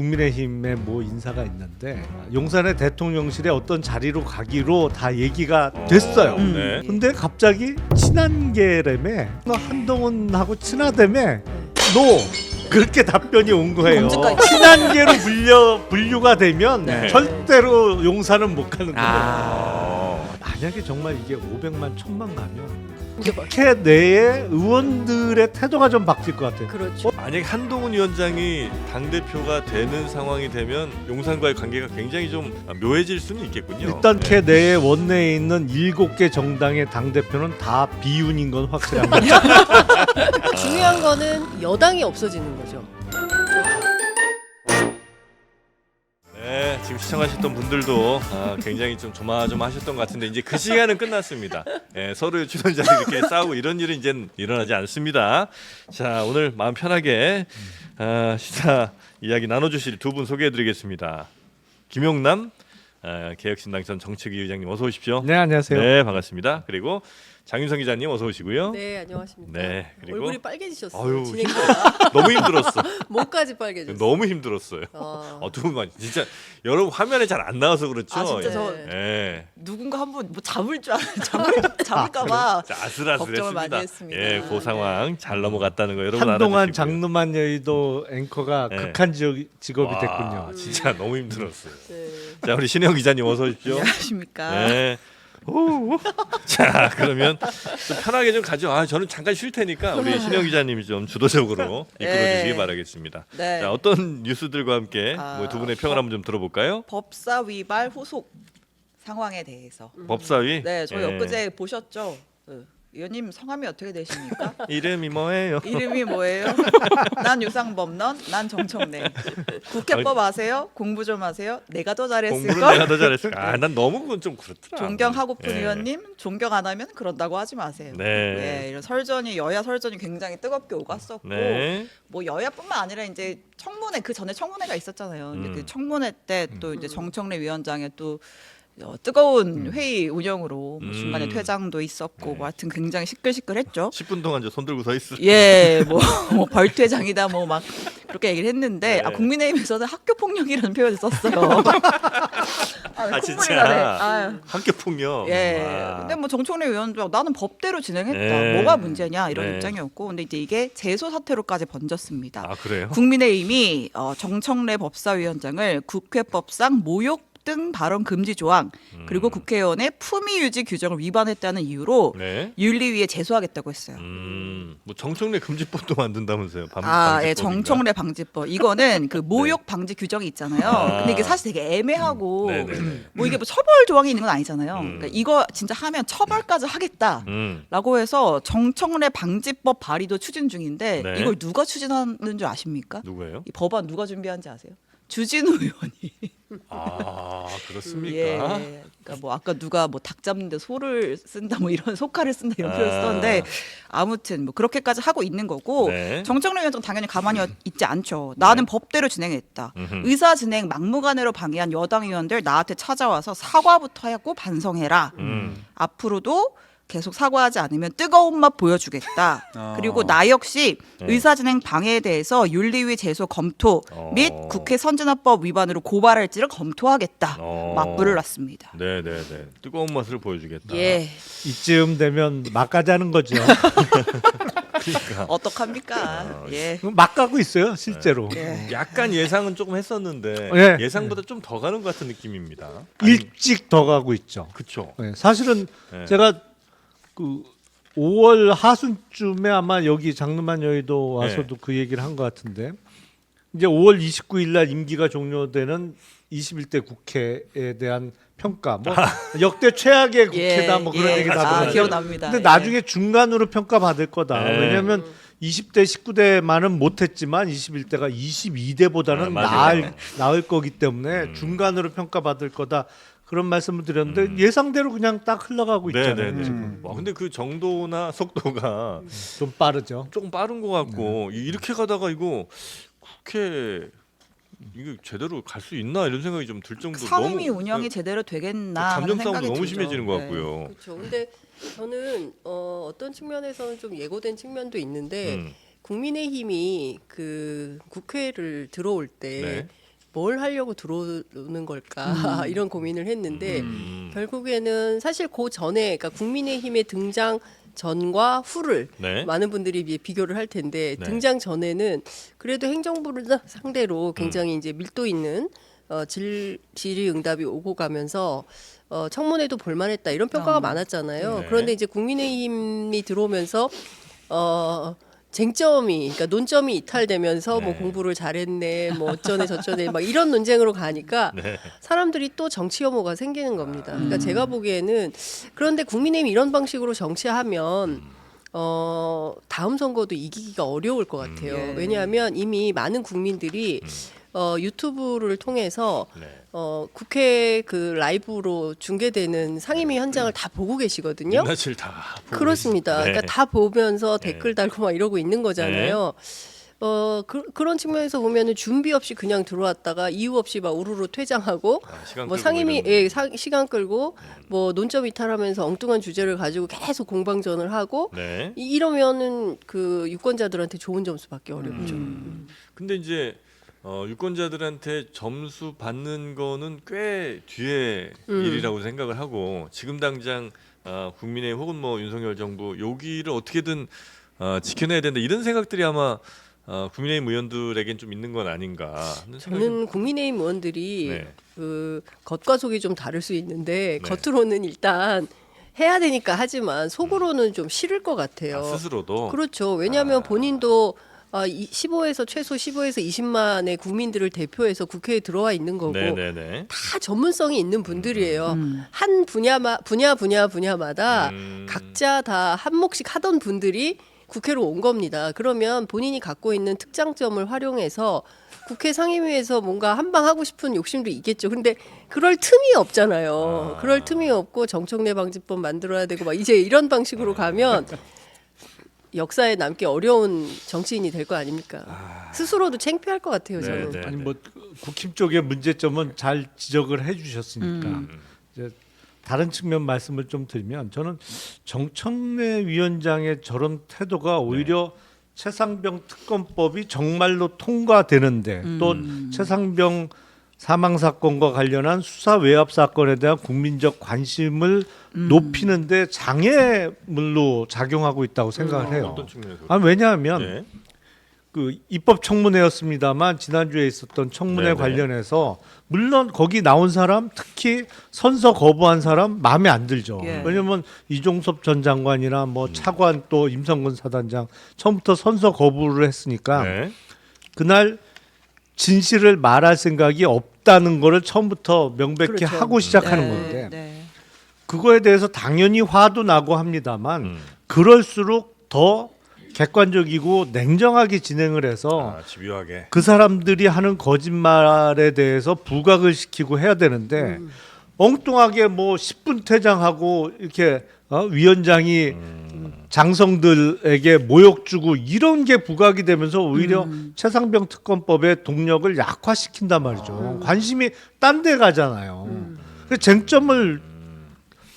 국민의힘의 뭐 인사가 있는데 용산의 대통령실에 어떤 자리로 가기로 다 얘기가 됐어요. 네. 근데 갑자기 친한계라며 한동훈하고 친하다며 너 그렇게 답변이 온 거예요. 언제까지? 친한계로 분류가 되면 네. 절대로 용산은 못 가는 거예요. 아. 만약에 정말 이게 500만 1000만 가면 국회 내에 의원들의 태도가 좀 바뀔 것 같아요. 그렇죠. 만약 한동훈 위원장이 당대표가 되는 상황이 되면 용산과의 관계가 굉장히 좀 묘해질 수는 있겠군요. 일단 네. 국회 내에 원내에 있는 7개 정당의 당대표는 다 비윤인 건 확실합니다. 중요한 거는 여당이 없어지는 거죠. 네, 지금 시청하셨던 분들도 굉장히 좀 조마조마하셨던 것 같은데 이제 그 시간은 끝났습니다. 서로의 출연자들이 이렇게 싸우고 이런 일은 이제 일어나지 않습니다. 자, 오늘 마음 편하게 시사 이야기 나눠주실 두 분 소개해드리겠습니다. 김용남 개혁신당 전 정책위 의장님 어서 오십시오. 네, 안녕하세요. 네, 반갑습니다. 그리고 장윤성 기자님 어서 오시고요. 네, 안녕하십니까. 네, 그리고 얼굴이 빨개지셨어요. 아유, 진행자가 너무 힘들었어. 목까지 빨개졌어요. 너무 힘들었어요. 두 분만 진짜 여러분 화면에 잘 안 나와서 그렇죠. 아, 진짜 저 예. 누군가 한번 뭐 잡을 줄 잡을까봐 자, 아슬아슬했습니다. 걱정을 많이 했습니다. 예, 그 상황 잘 넘어갔다는 거 여러분 한동안 알아주시고요. 장르만 여의도 앵커가 네. 극한 직업이 와, 됐군요. 진짜 너무 힘들었어요. 네. 자, 우리 신영 기자님 어서 오십시오. 안녕하십니까. 네. 오. 자, 그러면 좀 편하게 좀 가죠. 저는 잠깐 쉴 테니까 우리 신영 기자님이 좀 주도적으로 이끌어주시기 네. 바라겠습니다. 네. 자, 어떤 뉴스들과 함께 뭐두 분의 평을 법- 한번 좀 들어볼까요? 법사 위반 후속 상황에 대해서. 법사위. 네, 저희 예. 엊그제 보셨죠? 의원님 성함이 어떻게 되십니까? 이름이 뭐예요? 이름이 뭐예요? 난 유상범넌, 난 정청래. 국회법 아세요? 공부 좀 하세요. 내가 더 공부는 잘했을걸? 내가 더 잘했을. 난 너무 그건 좀 그렇더라. 존경하고픈 예. 의원님, 존경 안 하면 그런다고 하지 마세요. 네. 이런 설전이 여야 설전이 굉장히 뜨겁게 오갔었고 네. 뭐 여야뿐만 아니라 이제 청문회 그 전에 청문회가 있었잖아요. 근데 음. 그 청문회 때 또 이제 정청래 위원장의 또 뜨거운 회의 운영으로 뭐 중간에 음. 퇴장도 있었고 네. 뭐 하여튼 굉장히 시끌시끌했죠. 10분 동안 저 손 들고 서 있을. 예, 뭐 벌퇴장이다 뭐 막 그렇게 얘기를 했는데 네. 국민의힘에서는 학교 폭력이라는 표현을 썼어요. 콧물이 진짜? 나네. 아유. 학교 폭력. 예. 와. 근데 뭐 정청래 의원도 나는 법대로 진행했다. 네. 뭐가 문제냐 이런 네. 입장이었고, 근데 이제 이게 제소 사태로까지 번졌습니다. 아, 그래요? 국민의힘이 정청래 법사위원장을 국회법상 모욕 등 발언 금지 조항 그리고 국회의원의 품위 유지 규정을 위반했다는 이유로 네. 윤리위에 제소하겠다고 했어요. 뭐 정청래 금지법도 만든다면서요? 예, 방지법인가? 정청래 방지법. 이거는 그 모욕 방지 규정이 있잖아요. 아. 근데 이게 사실 되게 애매하고 네네네. 뭐 이게 뭐 처벌 조항이 있는 건 아니잖아요. 그러니까 이거 진짜 하면 처벌까지 하겠다. 라고 해서 정청래 방지법 발의도 추진 중인데 네. 이걸 누가 추진하는 줄 아십니까? 누구예요? 이 법안 누가 준비한지 아세요? 주진우 의원이. 아, 그렇습니까? 예. 그러니까 뭐 아까 누가 뭐 닭 잡는데 소를 쓴다 뭐 이런 소칼을 쓴다 이런 표현을 아. 썼는데 아무튼 뭐 그렇게까지 하고 있는 거고 네. 정청래 위원장 당연히 가만히 있지 않죠. 나는 법대로 진행했다. 음흠. 의사 진행 막무가내로 방해한 여당 의원들 나한테 찾아와서 사과부터 하고 반성해라. 앞으로도 계속 사과하지 않으면 뜨거운 맛 보여주겠다. 그리고 나 역시 네. 의사진행 방해에 대해서 윤리위 제소 검토 및 국회 선진화법 위반으로 고발할지를 검토하겠다. 맞불을 놨습니다. 네네네. 뜨거운 맛을 보여주겠다. 예, 이쯤 되면 막가자는 거죠. 그러니까 어떡합니까? 예. 막 가고 있어요, 실제로. 예. 약간 예상은 조금 했었는데 예. 예상보다 좀 더 가는 것 같은 느낌입니다. 아니, 일찍 더 가고 있죠. 그쵸. 네, 사실은 네. 제가 그 5월 하순쯤에 아마 여기 장르만 여의도 와서도 그 얘기를 한 것 같은데 이제 5월 29일 날 임기가 종료되는 21대 국회에 대한 평가 뭐 역대 최악의 국회다 뭐 그런 얘기 다 들었어요. 기억납니다. 근데 예. 나중에 중간으로 평가받을 거다. 네. 왜냐하면 20대 19대만은 못했지만 21대가 22대보다는 맞아요. 나을 거기 때문에 중간으로 평가받을 거다. 그런 말씀을 드렸는데 예상대로 그냥 딱 흘러가고 있잖아요. 네네네. 와, 근데 그 정도나 속도가 좀 빠르죠. 조금 빠른 것 같고 이렇게 가다가 이거 국회 이거 제대로 갈 수 있나 이런 생각이 좀 들 정도로 상임위 너무 운영이 제대로 되겠나 하는 감정 싸움도 생각이 너무 들죠. 심해지는 것 네. 같고요. 그렇죠. 근데 저는 어떤 측면에서는 좀 예고된 측면도 있는데 음. 국민의힘이 그 국회를 들어올 때 네. 뭘 하려고 들어오는 걸까 이런 고민을 했는데 결국에는 사실 그 전에 그러니까 국민의힘의 등장 전과 후를 네. 많은 분들이 비교를 할 텐데 네. 등장 전에는 그래도 행정부를 상대로 굉장히 이제 밀도 있는 질의응답이 오고 가면서 청문회도 볼만했다 이런 평가가 많았잖아요. 네. 그런데 이제 국민의힘이 들어오면서 쟁점이 그러니까 논점이 이탈되면서 뭐 네. 공부를 잘했네 뭐 어쩌네 저쩌네 막 이런 논쟁으로 가니까 네. 사람들이 또 정치 혐오가 생기는 겁니다. 그러니까 제가 보기에는 그런데 국민의힘이 이런 방식으로 정치하면 다음 선거도 이기기가 어려울 것 같아요. 예. 왜냐하면 이미 많은 국민들이 유튜브를 통해서 네. 국회 그 라이브로 중계되는 상임위 현장을 다 보고 계시거든요. 민낯을 다 보고 그렇습니다. 계시죠. 네. 그러니까 다 보면서 네. 댓글 달고 막 이러고 있는 거잖아요. 그런 측면에서 보면은 준비 없이 그냥 들어왔다가 이유 없이 막 우르르 퇴장하고 시간 뭐 끌고 상임위 이런- 시간 끌고 뭐 논점 이탈하면서 엉뚱한 주제를 가지고 계속 공방전을 하고 네. 이러면은 그 유권자들한테 좋은 점수 받기 어렵죠. 근데 이제 유권자들한테 점수 받는 거는 꽤 뒤의 일이라고 생각을 하고 지금 당장 국민의힘 혹은 뭐 윤석열 정부 여기를 어떻게든 지켜내야 된다 이런 생각들이 아마 국민의힘 의원들에겐 좀 있는 건 아닌가 하는 생각이 좀- 저는 국민의힘 의원들이 네. 그 겉과 속이 좀 다를 수 있는데 네. 겉으로는 일단 해야 되니까 하지만 속으로는 좀 싫을 것 같아요. 스스로도 그렇죠. 왜냐하면 본인도 15에서 최소 15에서 20만의 국민들을 대표해서 국회에 들어와 있는 거고 네네네. 다 전문성이 있는 분들이에요. 한 분야마다 각자 다 한 몫씩 하던 분들이 국회로 온 겁니다. 그러면 본인이 갖고 있는 특장점을 활용해서 국회 상임위에서 뭔가 한방 하고 싶은 욕심도 있겠죠. 근데 그럴 틈이 없잖아요. 그럴 틈이 없고 정청래 방지법 만들어야 되고 막 이제 이런 방식으로 가면 역사에 남기 어려운 정치인이 될 거 아닙니까? 스스로도 창피할 것 같아요. 저는. 네, 네. 아니 뭐 국힘 쪽의 문제점은 잘 지적을 해주셨으니까 이제 다른 측면 말씀을 좀 드리면 저는 정청래 위원장의 저런 태도가 오히려 최상병 특검법이 정말로 통과되는데 또 최상병 사망 사건과 관련한 수사 외압 사건에 대한 국민적 관심을 높이는데 장애물로 작용하고 있다고 생각을 해요. 어떤 측면에서? 왜냐하면 네. 그 입법 청문회였습니다만 지난주에 있었던 청문회 네네. 관련해서 물론 거기 나온 사람 특히 선서 거부한 사람 마음에 안 들죠. 예. 왜냐면 이종섭 전 장관이나 뭐 차관 또 임성근 사단장 처음부터 선서 거부를 했으니까 네. 그날 진실을 말할 생각이 없다는 거를 처음부터 명백히 그렇죠. 하고 시작하는 네, 건데 네. 그거에 대해서 당연히 화도 나고 합니다만 그럴수록 더 객관적이고 냉정하게 진행을 해서 집요하게. 그 사람들이 하는 거짓말에 대해서 부각을 시키고 해야 되는데 엉뚱하게 뭐 10분 퇴장하고 이렇게 위원장이 장성들에게 모욕 주고 이런 게 부각이 되면서 오히려 최상병 특검법의 동력을 약화시킨단 말이죠. 관심이 딴 데 가잖아요. 그 쟁점을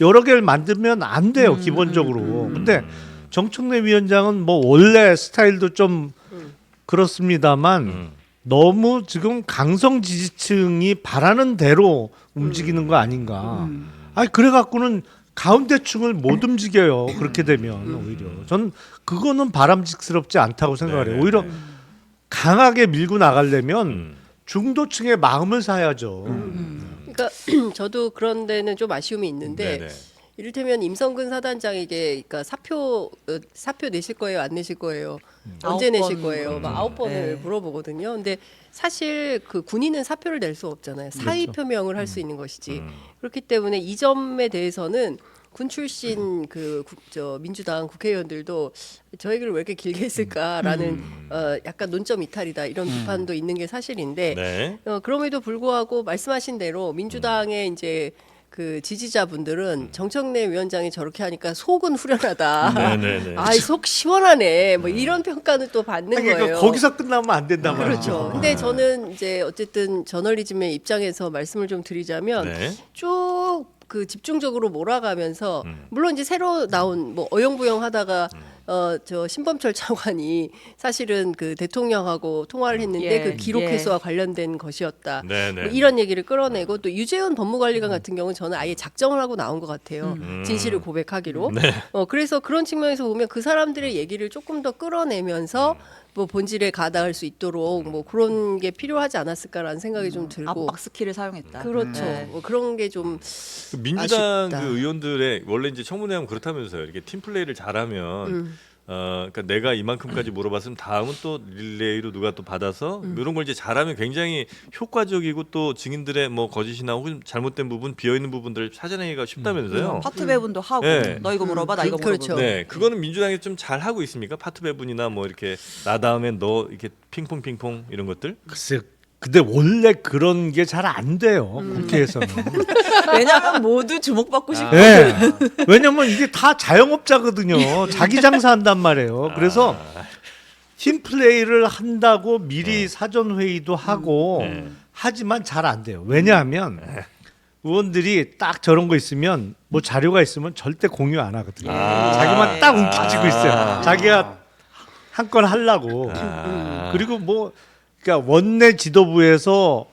여러 개를 만들면 안 돼요, 기본적으로. 근데 정청래 위원장은 뭐 원래 스타일도 좀 그렇습니다만 너무 지금 강성 지지층이 바라는 대로 움직이는 거 아닌가. 아니 그래 갖고는 가운데층을 못 움직여요. 그렇게 되면 오히려 전 그거는 바람직스럽지 않다고 생각을 해요. 네네. 오히려 강하게 밀고 나가려면 중도층의 마음을 사야죠. 그러니까 저도 그런 데는 좀 아쉬움이 있는데 네네. 이를테면 임성근 사단장에게 그러니까 사표 내실 거예요, 안 내실 거예요, 언제 9번 내실 거예요, 막 9번을 네. 물어보거든요. 근데 사실 그 군인은 사표를 낼 수 없잖아요. 사의 표명을 할 수 있는 것이지. 그렇기 때문에 이 점에 대해서는 군 출신 저 민주당 국회의원들도 저 얘기를 왜 이렇게 길게 했을까라는 약간 논점 이탈이다 이런 비판도 있는 게 사실인데 네. 그럼에도 불구하고 말씀하신 대로 민주당의 이제 그 지지자분들은 정청래 위원장이 저렇게 하니까 속은 후련하다. 네네네. 아이 속 시원하네. 뭐 이런 평가는 또 받는 아니, 그러니까 거예요. 거기서 끝나면 안 된단 말이죠. 그렇죠. 근데 저는 이제 어쨌든 저널리즘의 입장에서 말씀을 좀 드리자면 네. 쭉 그 집중적으로 몰아가면서 물론 이제 새로 나온 뭐 어영부영 하다가 저 신범철 차관이 사실은 그 대통령하고 통화를 했는데 예, 그 기록 예. 회수와 관련된 것이었다. 네네. 뭐 이런 얘기를 끌어내고 또 유재훈 법무관리관 같은 경우는 저는 아예 작정을 하고 나온 것 같아요. 진실을 고백하기로. 네. 그래서 그런 측면에서 보면 그 사람들의 얘기를 조금 더 끌어내면서 뭐 본질에 가닿을 수 있도록 뭐 그런 게 필요하지 않았을까라는 생각이 좀 들고. 압박 스킬을 사용했다. 그렇죠. 네. 뭐 그런 게 좀 그 민주당 아쉽다. 그 의원들의 원래 이제 청문회 하면 그렇다면서요. 이렇게 팀 플레이를 잘하면 그러니까 내가 이만큼까지 물어봤으면 다음은 또 릴레이로 누가 또 받아서 이런 걸 이제 잘하면 굉장히 효과적이고 또 증인들의 뭐 거짓이나 혹은 잘못된 부분 비어 있는 부분들을 찾아내기가 쉽다면서요. 파트 배분도 하고 네. 너 이거 물어봐 나 이거 그렇죠. 물어봐. 네, 그거는 민주당이 좀 잘 하고 있습니까? 파트 배분이나 뭐 이렇게 나 다음에 너 이렇게 핑퐁 이런 것들. 글쎄, 근데 원래 그런 게 잘 안 돼요 국회에서는. 왜냐면 모두 주목받고 싶고. 네. 왜냐면 이게 다 자영업자거든요. 자기 장사한단 말이에요. 그래서 팀 플레이를 한다고 미리 사전 회의도 하고 하지만 잘 안 돼요. 왜냐하면 의원들이 딱 저런 거 있으면 뭐 자료가 있으면 절대 공유 안 하거든요. 자기만 딱 움켜쥐고 있어요. 자기가 한 건 하려고. 그리고 뭐 그러니까 원내 지도부에서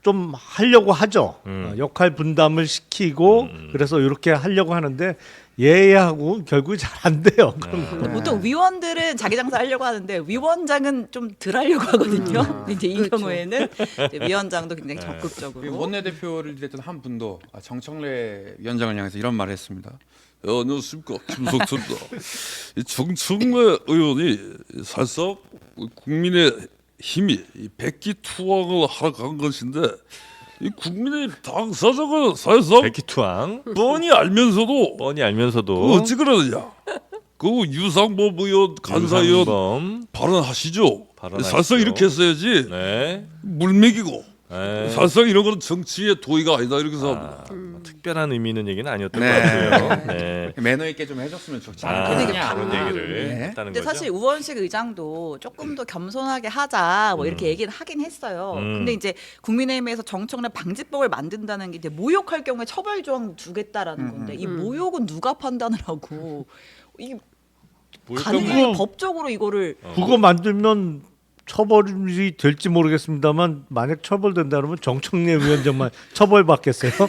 좀 하려고 하죠. 역할 분담을 시키고 그래서 이렇게 하려고 하는데 얘하고 결국 잘 안 돼요. 그런 거. 보통 위원들은 자기 장사 하려고 하는데 위원장은 좀 덜 하려고 하거든요. 근데 이제 이 그렇죠. 경우에는 이제 위원장도 굉장히 적극적으로. 그리고 원내대표를 지냈던 한 분도 정청래 위원장을 향해서 이런 말을 했습니다. 안녕하십니까 김석철입니다. 이 정청래 의원이 사실상 국민의 힘이 이 백기 투항을 하러 간 것인데 이 국민의 당사자가 사실상 백기투항 뻔히 알면서도 뻔히 알면서도 그 어찌 그러느냐. 그 유상범 의원 간사의원 유상범. 발언하시죠. 발언하시죠. 사실상 이렇게 했어야지 네. 물먹이고 네. 사실상 이런 거는 정치의 도의가 아니다 이렇게 생각합니다. 특별한 의미 있는 얘기는 아니었던 네. 것 같아요. 네. 매너 있게 좀 해줬으면 좋지 아, 않겠느냐. 그런 얘기를 네. 했다는 근데 거죠. 사실 우원식 의장도 조금 더 겸손하게 하자 뭐 이렇게 얘기는 하긴 했어요. 근데 이제 국민의힘에서 정청래 방지법을 만든다는 게 이제 모욕할 경우에 처벌 조항 두겠다라는 건데 이 모욕은 누가 판단을 하고 이게 가능해요? 법적으로 이거를 그거 만들면 처벌이 될지 모르겠습니다만 만약 처벌된다면 정청래 위원장만 처벌받겠어요? 다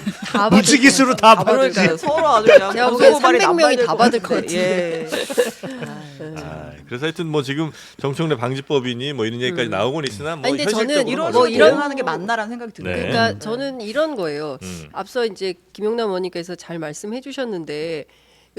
받을 무지기수로 다 받지. 그러니까 서로 아주 그냥 제가 보기엔 고소고발이 300명이 다 남발될 받을 것 같은데. 같은데. 예. 그래서 하여튼 뭐 지금 정청래 방지법이니 뭐 이런 얘기까지 나오곤 있으나 뭐 아니, 근데 저는 현실적으로 이런 뭐 뭐 이런- 이런 하는 게 맞나라는 생각이 들어요. 네. 그러니까 저는 이런 거예요. 음. 앞서 이제 김용남 의원님께서 잘 말씀해 주셨는데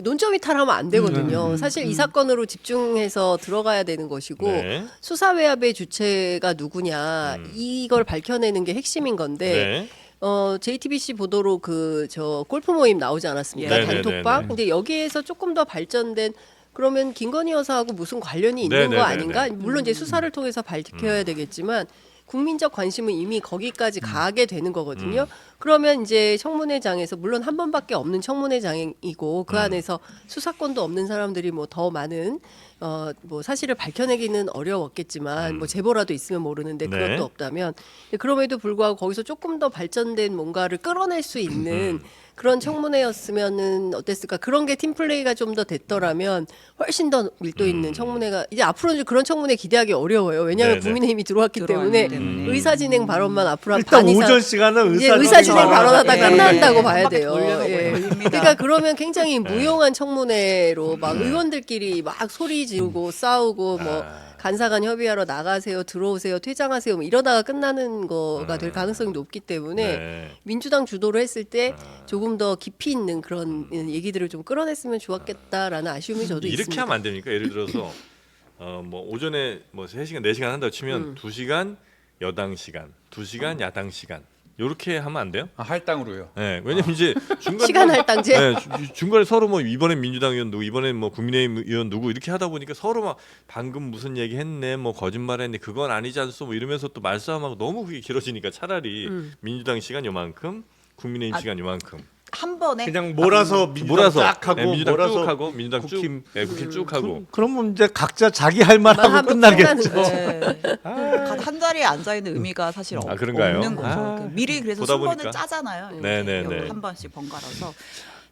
논점 이탈하면 안 되거든요. 사실 이 사건으로 집중해서 들어가야 되는 것이고 네. 수사 외압의 주체가 누구냐 이걸 밝혀내는 게 핵심인 건데 네. JTBC 보도로 그 저 골프 모임 나오지 않았습니까? 네, 네, 단톡방. 네, 네. 근데 여기에서 조금 더 발전된 그러면 김건희 여사하고 무슨 관련이 있는 네, 네, 거 네, 아닌가? 네. 물론 이제 수사를 통해서 밝혀야 되겠지만 국민적 관심은 이미 거기까지 가게 되는 거거든요. 그러면 이제 청문회장에서 물론 한 번밖에 없는 청문회장이고 그 안에서 수사권도 없는 사람들이 뭐 더 많은 뭐 사실을 밝혀내기는 어려웠겠지만 뭐 제보라도 있으면 모르는데 네. 그것도 없다면 그럼에도 불구하고 거기서 조금 더 발전된 뭔가를 끌어낼 수 있는 그런 청문회였으면은 어땠을까? 그런 게 팀플레이가 좀 더 됐더라면 훨씬 더 밀도 있는 청문회가 이제 앞으로는 그런 청문회 기대하기 어려워요. 왜냐하면 네네. 국민의힘이 들어왔기 들어왔기 때문에 때문에. 의사진행 발언만 앞으로 한 일단 반 이상 오전 시간은 이제 의사진행 발언하다 예. 끝난다고 한 봐야 바퀴 돼요. 돌려서 예. 걸립니다. 그러니까 그러면 굉장히 무용한 청문회로 막 의원들끼리 막 소리 지르고 싸우고 뭐 간사간 협의하러 나가세요, 들어오세요, 퇴장하세요 뭐 이러다가 끝나는 거가 될 가능성이 높기 때문에 네. 민주당 주도로 했을 때 조금 더 깊이 있는 그런 얘기들을 좀 끌어냈으면 좋았겠다라는 아쉬움이 저도 이렇게 있습니다. 하면 안 됩니까? 예를 들어서 뭐 오전에 뭐 3시간, 4시간 한다고 치면 2시간 여당 시간, 2시간 야당 시간. 요렇게 하면 안 돼요? 할당으로요. 네, 왜냐면 이제 중간에 시간 할당제? 네, 중간에 서로 뭐 이번엔 민주당 의원 누구, 이번엔 뭐 국민의힘 의원 누구 이렇게 하다 보니까 서로 막 방금 무슨 얘기 했네, 뭐 거짓말했네, 그건 아니지 않소, 뭐 이러면서 또 말싸움하고 너무 그게 길어지니까 차라리 민주당 시간 요만큼, 국민의힘 시간 요만큼. 한 번에 그냥 몰아서 민주당 몰아서 딱 하고 네, 민주당 몰아서 쭉 하고 민주당 쭉, 국힘. 네, 국힘 쭉 하고. 그러면 이제 각자 자기 할 말 하고 하면 끝나겠죠. 끝나는 거죠. 네. 한 자리에 앉아 있는 의미가 사실 그런가요? 없는 거죠. 아, 미리 그래서 보다 순번을 보니까. 짜잖아요. 네, 네, 네. 한 번씩 번갈아서.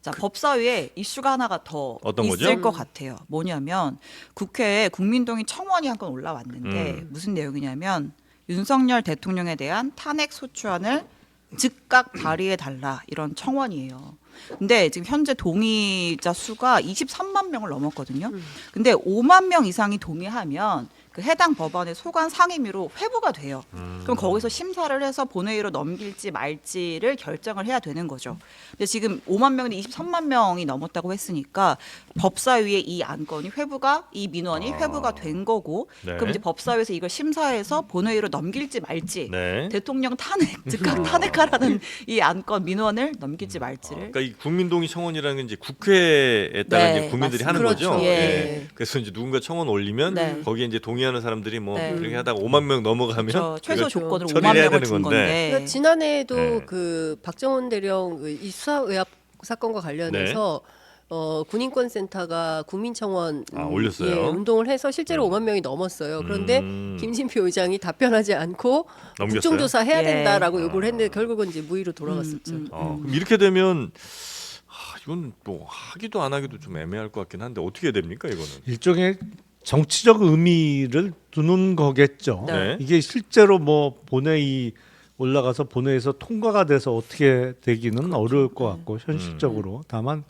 자, 법사위에 이슈가 하나가 더 어떤 있을 거죠? 것 같아요. 뭐냐면 국회에 국민동의 청원이 한 건 올라왔는데 무슨 내용이냐면 윤석열 대통령에 대한 탄핵 소추안을 즉각 발의해 달라 이런 청원이에요. 근데 지금 현재 동의자 수가 23만 명을 넘었거든요. 근데 5만 명 이상이 동의하면 그 해당 법안의 소관 상임위로 회부가 돼요. 그럼 거기서 심사를 해서 본회의로 넘길지 말지를 결정을 해야 되는 거죠. 근데 지금 5만 명인데 23만 명이 넘었다고 했으니까 법사위에 이 안건이 회부가 이 민원이 회부가 된 거고 네. 그럼 이제 법사위에서 이걸 심사해서 본회의로 넘길지 말지 네. 대통령 탄핵 즉각 탄핵하라는 이 안건 민원을 넘길지 말지를 그러니까 이 국민동의 청원이라는 건 이제 국회에다가 네, 이제 국민들이 맞습니다. 하는 그렇죠. 거죠. 예. 그래서 이제 누군가 청원 올리면 네. 거기에 이제 동의하는 사람들이 뭐 네. 그렇게 하다가 5만 명 넘어가면 저 최소 그걸 조건으로 처리를 5만 해야 명을 되는 준 건데. 건데 그러니까 지난해에도 네. 그 박정원 대령 이 수사 외압 사건과 관련해서 군인권센터가 국민청원 올렸어요? 예, 운동을 해서 실제로 5만 명이 넘었어요. 그런데 김진표 의장이 답변하지 않고 넘겼어요? 국정조사 해야 예. 된다라고 요구를 했는데 결국은 이제 무의로 돌아갔었죠. 그럼 이렇게 되면 이건 뭐 하기도 안 하기도 좀 애매할 것 같긴 한데 어떻게 해야 됩니까 이거는? 일종의 정치적 의미를 두는 거겠죠. 네. 이게 실제로 뭐 본회의 올라가서 본회의에서 통과가 돼서 어떻게 되기는 어려울 것 같고 현실적으로 다만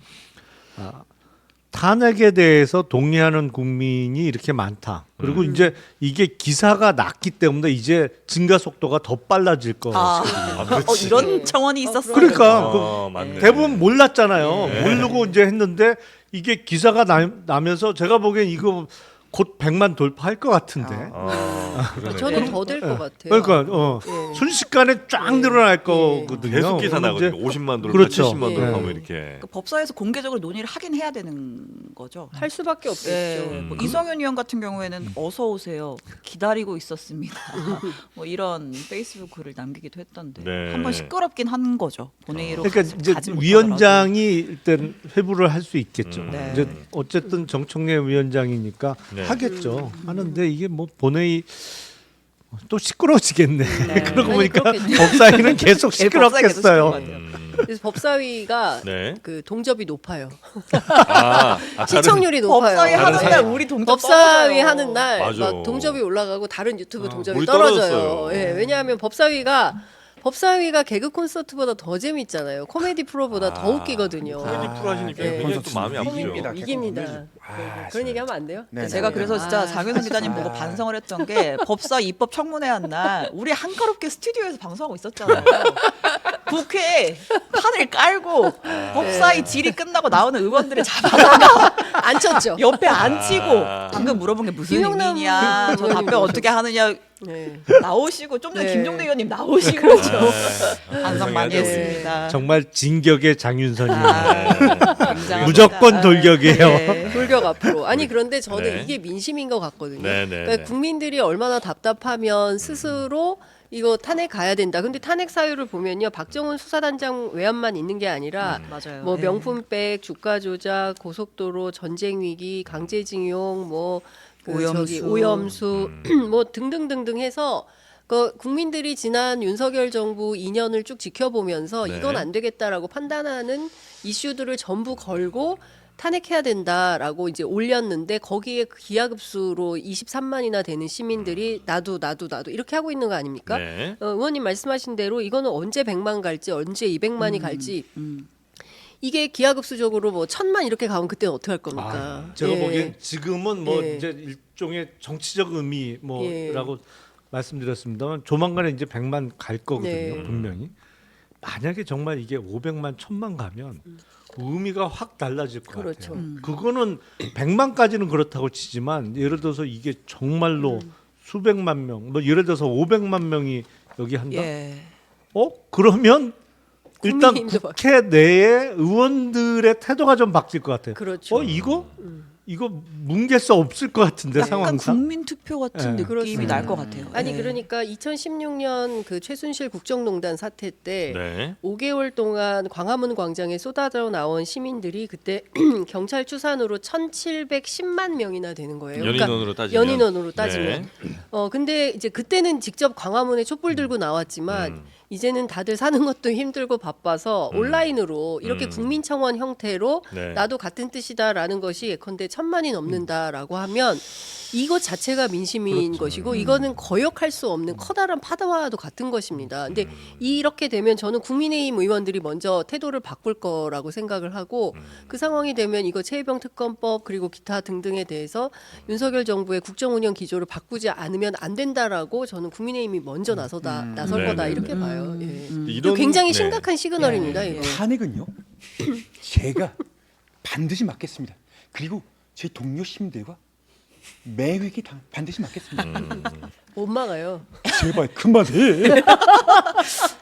탄핵에 대해서 동의하는 국민이 이렇게 많다. 그리고 이제 이게 기사가 났기 때문에 이제 증가 속도가 더 빨라질 거. 그렇지. 이런 청원이 있었어요. 그러니까 맞네. 대부분 몰랐잖아요. 모르고 이제 했는데 이게 기사가 나면서 제가 보기엔 이거 곧 100만 돌파할 것 같은데. 그러네. 저는 더 될 것 같아요. 그러니까 예. 순식간에 쫙 늘어날 거거든요. 계속 기사 그러면 이제 나거든요. 50만 돌파, 그렇죠. 70만 예. 돌파 뭐 이렇게. 그 법사위에서 공개적으로 논의를 하긴 해야 되는 거죠. 할 수밖에 없겠죠. 네, 뭐 이성윤 의원 같은 경우에는 어서 오세요 기다리고 있었습니다. 뭐 이런 페이스북 글을 남기기도 했던데 네. 한번 시끄럽긴 한 거죠. 본회의로 그러니까 이제 가지 못하더라도. 위원장이 일단 회부를 할 수 있겠죠. 네. 이제 어쨌든 정청래 위원장이니까 네. 하겠죠. 하는데 이게 뭐 본회의 또 시끄러워지겠네. 그러고 아니, 보니까 그렇겠죠. 법사위는 계속 예, 법사위가 계속 시끄럽겠어요. 시끄러워요. 그래서 법사위가 네. 그 동접이 높아요. 다른- 시청률이 높아요. 법사위 다른 하는 날 사람. 우리 동접 법사위 떨어져요. 하는 날 맞아. 막 동접이 올라가고 다른 유튜브 동접이 우리 떨어져요. 떨어졌어요. 예, 왜냐하면 법사위가 개그 콘서트보다 더 재밌잖아요. 코미디 프로보다 더 웃기거든요. 코미디 프로 하시니까 네. 굉장히 또 마음이 아프죠. 이깁니다. 이깁니다. 그런 얘기 하면 안 돼요? 네, 제가 네. 그래서 진짜 장윤선 기자님 보고 반성을 했던 게 법사 입법 청문회 한 날 우리 한가롭게 스튜디오에서 방송하고 있었잖아요. 국회에 판을 깔고 법사위 질의 끝나고 나오는 의원들을 잡아다가 안 쳤죠. 옆에 앉히고 방금 물어본 게 무슨 김용남 의미냐 저 의원님 답변 어떻게 하느냐 네. 나오시고 좀 전에 네. 김종대 의원님 나오시고 반성 많이 반성해야죠. 했습니다. 정말 진격의 장윤선이에요. 굉장합니다. 무조건 돌격이에요. 네. 돌격 앞으로. 아니 그런데 저는 네. 이게 민심인 것 같거든요. 네, 네, 그러니까 네. 국민들이 얼마나 답답하면 스스로 이거 탄핵 가야 된다. 근데 탄핵 사유를 보면요, 박정훈 수사단장 외압만 있는 게 아니라 맞아요. 뭐 네. 명품백, 주가 조작, 고속도로, 전쟁 위기, 강제징용, 뭐 오염수. 오염수, 뭐 등등등등 해서. 그 국민들이 지난 윤석열 정부 2년을 쭉 지켜보면서 네. 이건 안 되겠다라고 판단하는 이슈들을 전부 걸고 탄핵해야 된다라고 이제 올렸는데 거기에 기하급수로 23만이나 되는 시민들이 나도 이렇게 하고 있는 거 아닙니까? 네. 의원님 말씀하신 대로 이거는 언제 100만 갈지 언제 200만이 갈지 이게 기하급수적으로 뭐 1000만 이렇게 가면 그때는 어떻게 할 겁니까? 제가 예. 보기엔 지금은 뭐 예. 이제 일종의 정치적 의미 예. 뭐라고 말씀드렸습니다만 조만간에 이제 100만 갈 거거든요. 네. 분명히. 만약에 정말 이게 500만, 1000만 가면 의미가 확 달라질 것 그렇죠. 같아요. 그거는 100만까지는 그렇다고 치지만 예를 들어서 이게 정말로 수백만 명, 뭐 예를 들어서 500만 명이 여기 한다. 예. 그러면 일단 국민의힘도 국회 내에 의원들의 태도가 좀 바뀔 것 같아요. 그렇죠. 이거 뭉갤 수 없을 것 같은데 약간 상황상. 국민 투표 같은 네. 느낌이 그렇습니다. 날 것 같아요. 아니 예. 그러니까 2016년 그 최순실 국정농단 사태 때 네. 5개월 동안 광화문 광장에 쏟아져 나온 시민들이 그때 경찰 추산으로 1,710만 명이나 되는 거예요. 연인원으로 따지면. 연인원으로 따지면. 네. 근데 이제 그때는 직접 광화문에 촛불 들고 나왔지만 이제는 다들 사는 것도 힘들고 바빠서 온라인으로 이렇게 국민청원 형태로 네. 나도 같은 뜻이다라는 것이 예컨대 1,000만이 넘는다라고 하면 이것 자체가 민심인 것이고 이거는 거역할 수 없는 커다란 파다와도 같은 것입니다. 근데 이렇게 되면 저는 국민의힘 의원들이 먼저 태도를 바꿀 거라고 생각을 하고 그 상황이 되면 이거 최혜병 특검법 그리고 기타 등등에 대해서 윤석열 정부의 국정운영 기조를 바꾸지 않으면 안 된다라고 저는 국민의힘이 먼저 나설 네, 거다 네, 이렇게 네. 봐요. 예. 이런 굉장히 네. 심각한 시그널입니다. 이거. 탄핵은요. 제가 반드시 막겠습니다. 그리고 제 동료 시민들과 매회기 반드시 막겠습니다. 못 막아요. 제발 그만해.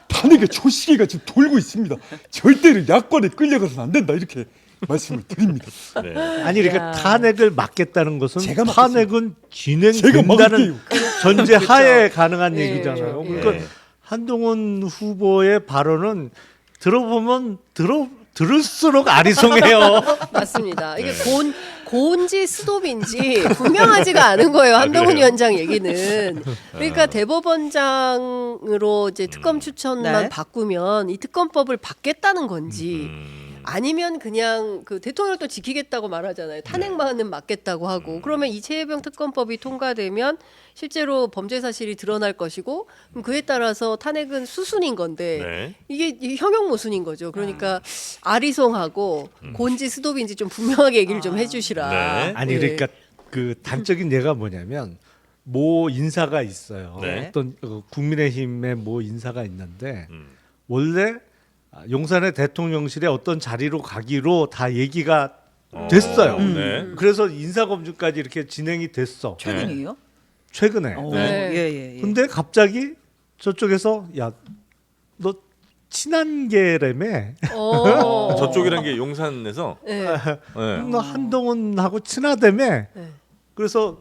탄핵의 초시계가 지금 돌고 있습니다. 절대로 야권에 끌려가서는 안 된다 이렇게 말씀을 드립니다. 네. 아니 그러니까 탄핵을 막겠다는 것은 제가 막겠습니다. 탄핵은 진행된다는 제가 막을게요. 전제 하에 가능한 예, 얘기잖아요. 예. 그러니까 네. 한동훈 후보의 발언은 들어보면 들을수록 아리송해요. 맞습니다. 이게 네. 고온지 스톱인지 분명하지가 않은 거예요. 한동훈 그래요? 위원장 얘기는. 그러니까 대법원장으로 이제 특검 추천만 네. 바꾸면 이 특검법을 받겠다는 건지 아니면 그냥 그 대통령도 지키겠다고 말하잖아요. 탄핵만은 막겠다고 하고 그러면 이 최혜병 특검법이 통과되면 실제로 범죄 사실이 드러날 것이고 그럼 그에 따라서 탄핵은 수순인 건데 네. 이게 형용 모순인 거죠. 그러니까 아리송하고 곤지 스톱인지 좀 분명하게 얘기를 좀 해주시라. 네. 아니 예. 그러니까 그 단적인 예가 뭐냐면 모 인사가 있어요. 네. 어떤 국민의힘의 모 인사가 있는데 원래 용산의 대통령실에 어떤 자리로 가기로 다 얘기가 됐어요. 네. 그래서 인사검증까지 이렇게 진행이 됐어. 최근이에요? 최근에. 네. 예. 근데 갑자기 저쪽에서 야 너 친한계라며 저쪽이란 게 용산에서 네. 네. 너 한동훈하고 친하다며 네. 그래서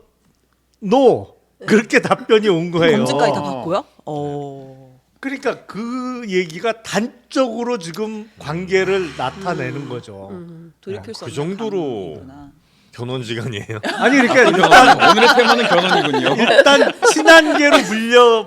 노 그렇게 답변이 온 거예요. 검증까지 다 받고요? 그러니까 그 얘기가 단적으로 지금 관계를 나타내는 거죠. 돌이킬 수 그 없는 정도로 감정이구나. 견원지간이에요. 아니 그러니까 일단, 오늘의 테마는 결혼이군요. 일단 친한계로